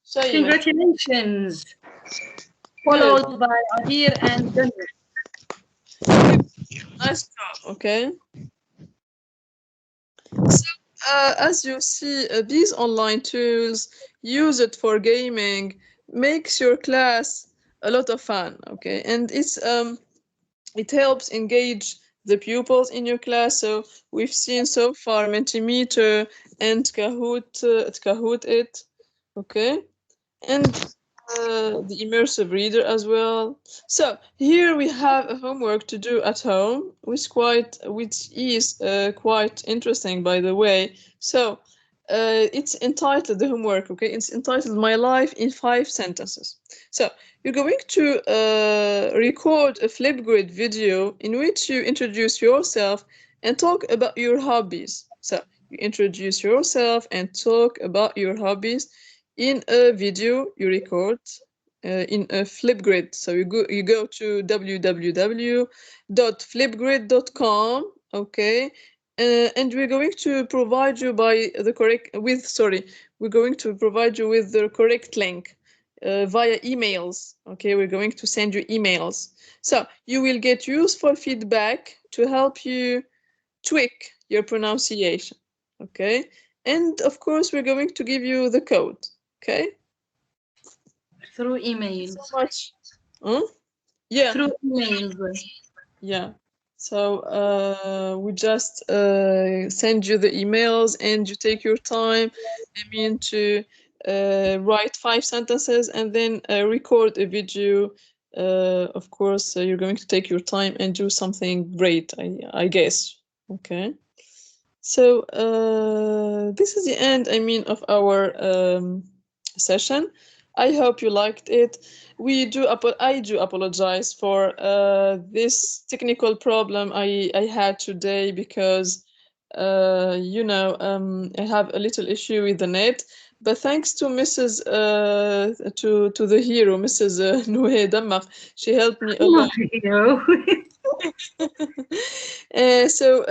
Shaima. Congratulations. Followed by Abir and Dennis. Nice job, okay? So, as you see, these online tools, use it for gaming, makes your class a lot of fun, okay? And it helps engage the pupils in your class. So we've seen so far Mentimeter and Kahoot it, okay? And the immersive reader as well. So here we have a homework to do at home, which is quite interesting, by the way. So it's entitled the homework. Okay, it's entitled "My Life in 5 Sentences." So you're going to record a Flipgrid video in which you introduce yourself and talk about your hobbies. So you introduce yourself and talk about your hobbies in a video you record in a Flipgrid. So you go to www.flipgrid.com, okay, and we're going to provide you we're going to provide you with the correct link via emails. Okay, we're going to send you emails. So you will get useful feedback to help you tweak your pronunciation. Okay, and of course we're going to give you the code. Okay. Through emails. So much. Yeah. Through emails. Yeah. So we just send you the emails and you take your time, to write 5 sentences and then record a video. Of course, you're going to take your time and do something great, I guess. Okay. So this is the end, of our session. I hope you liked it. I do apologize for this technical problem I had today because you know, I have a little issue with the net. But thanks to Mrs. To the hero, Mrs. Nouhe Dammar, she helped me a lot. So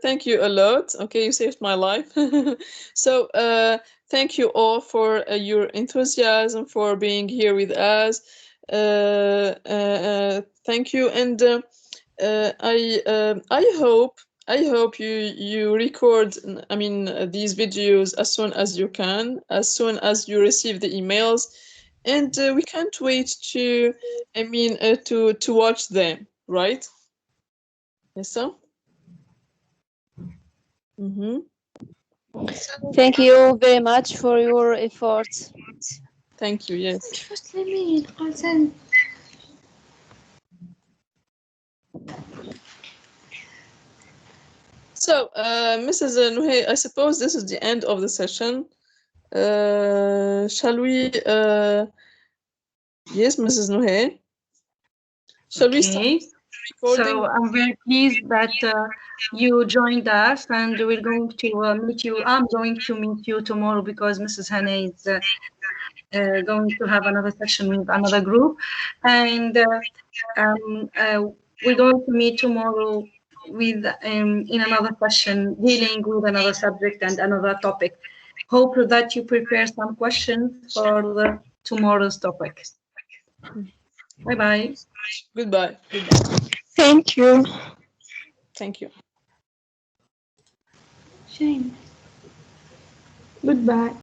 thank you a lot. Okay, you saved my life. So thank you all for your enthusiasm, for being here with us. Thank you, and I hope you record, I mean, these videos as soon as you can, as soon as you receive the emails, and we can't wait to, I mean, to watch them, right? Yes, so. Thank you very much for your efforts. Thank you. Yes. So, Mrs. Nouhe, I suppose this is the end of the session. Shall we? Yes, Mrs. Nouhe. Shall we start recording? So I'm very pleased that you joined us, and we're going to meet you. I'm going to meet you tomorrow because Mrs. Hannah is going to have another session with another group, and we're going to meet tomorrow with in another session dealing with another subject and another topic. Hope that you prepare some questions for the tomorrow's topic. Bye-bye. Goodbye. Goodbye. Thank you. Thank you. Shame. Goodbye.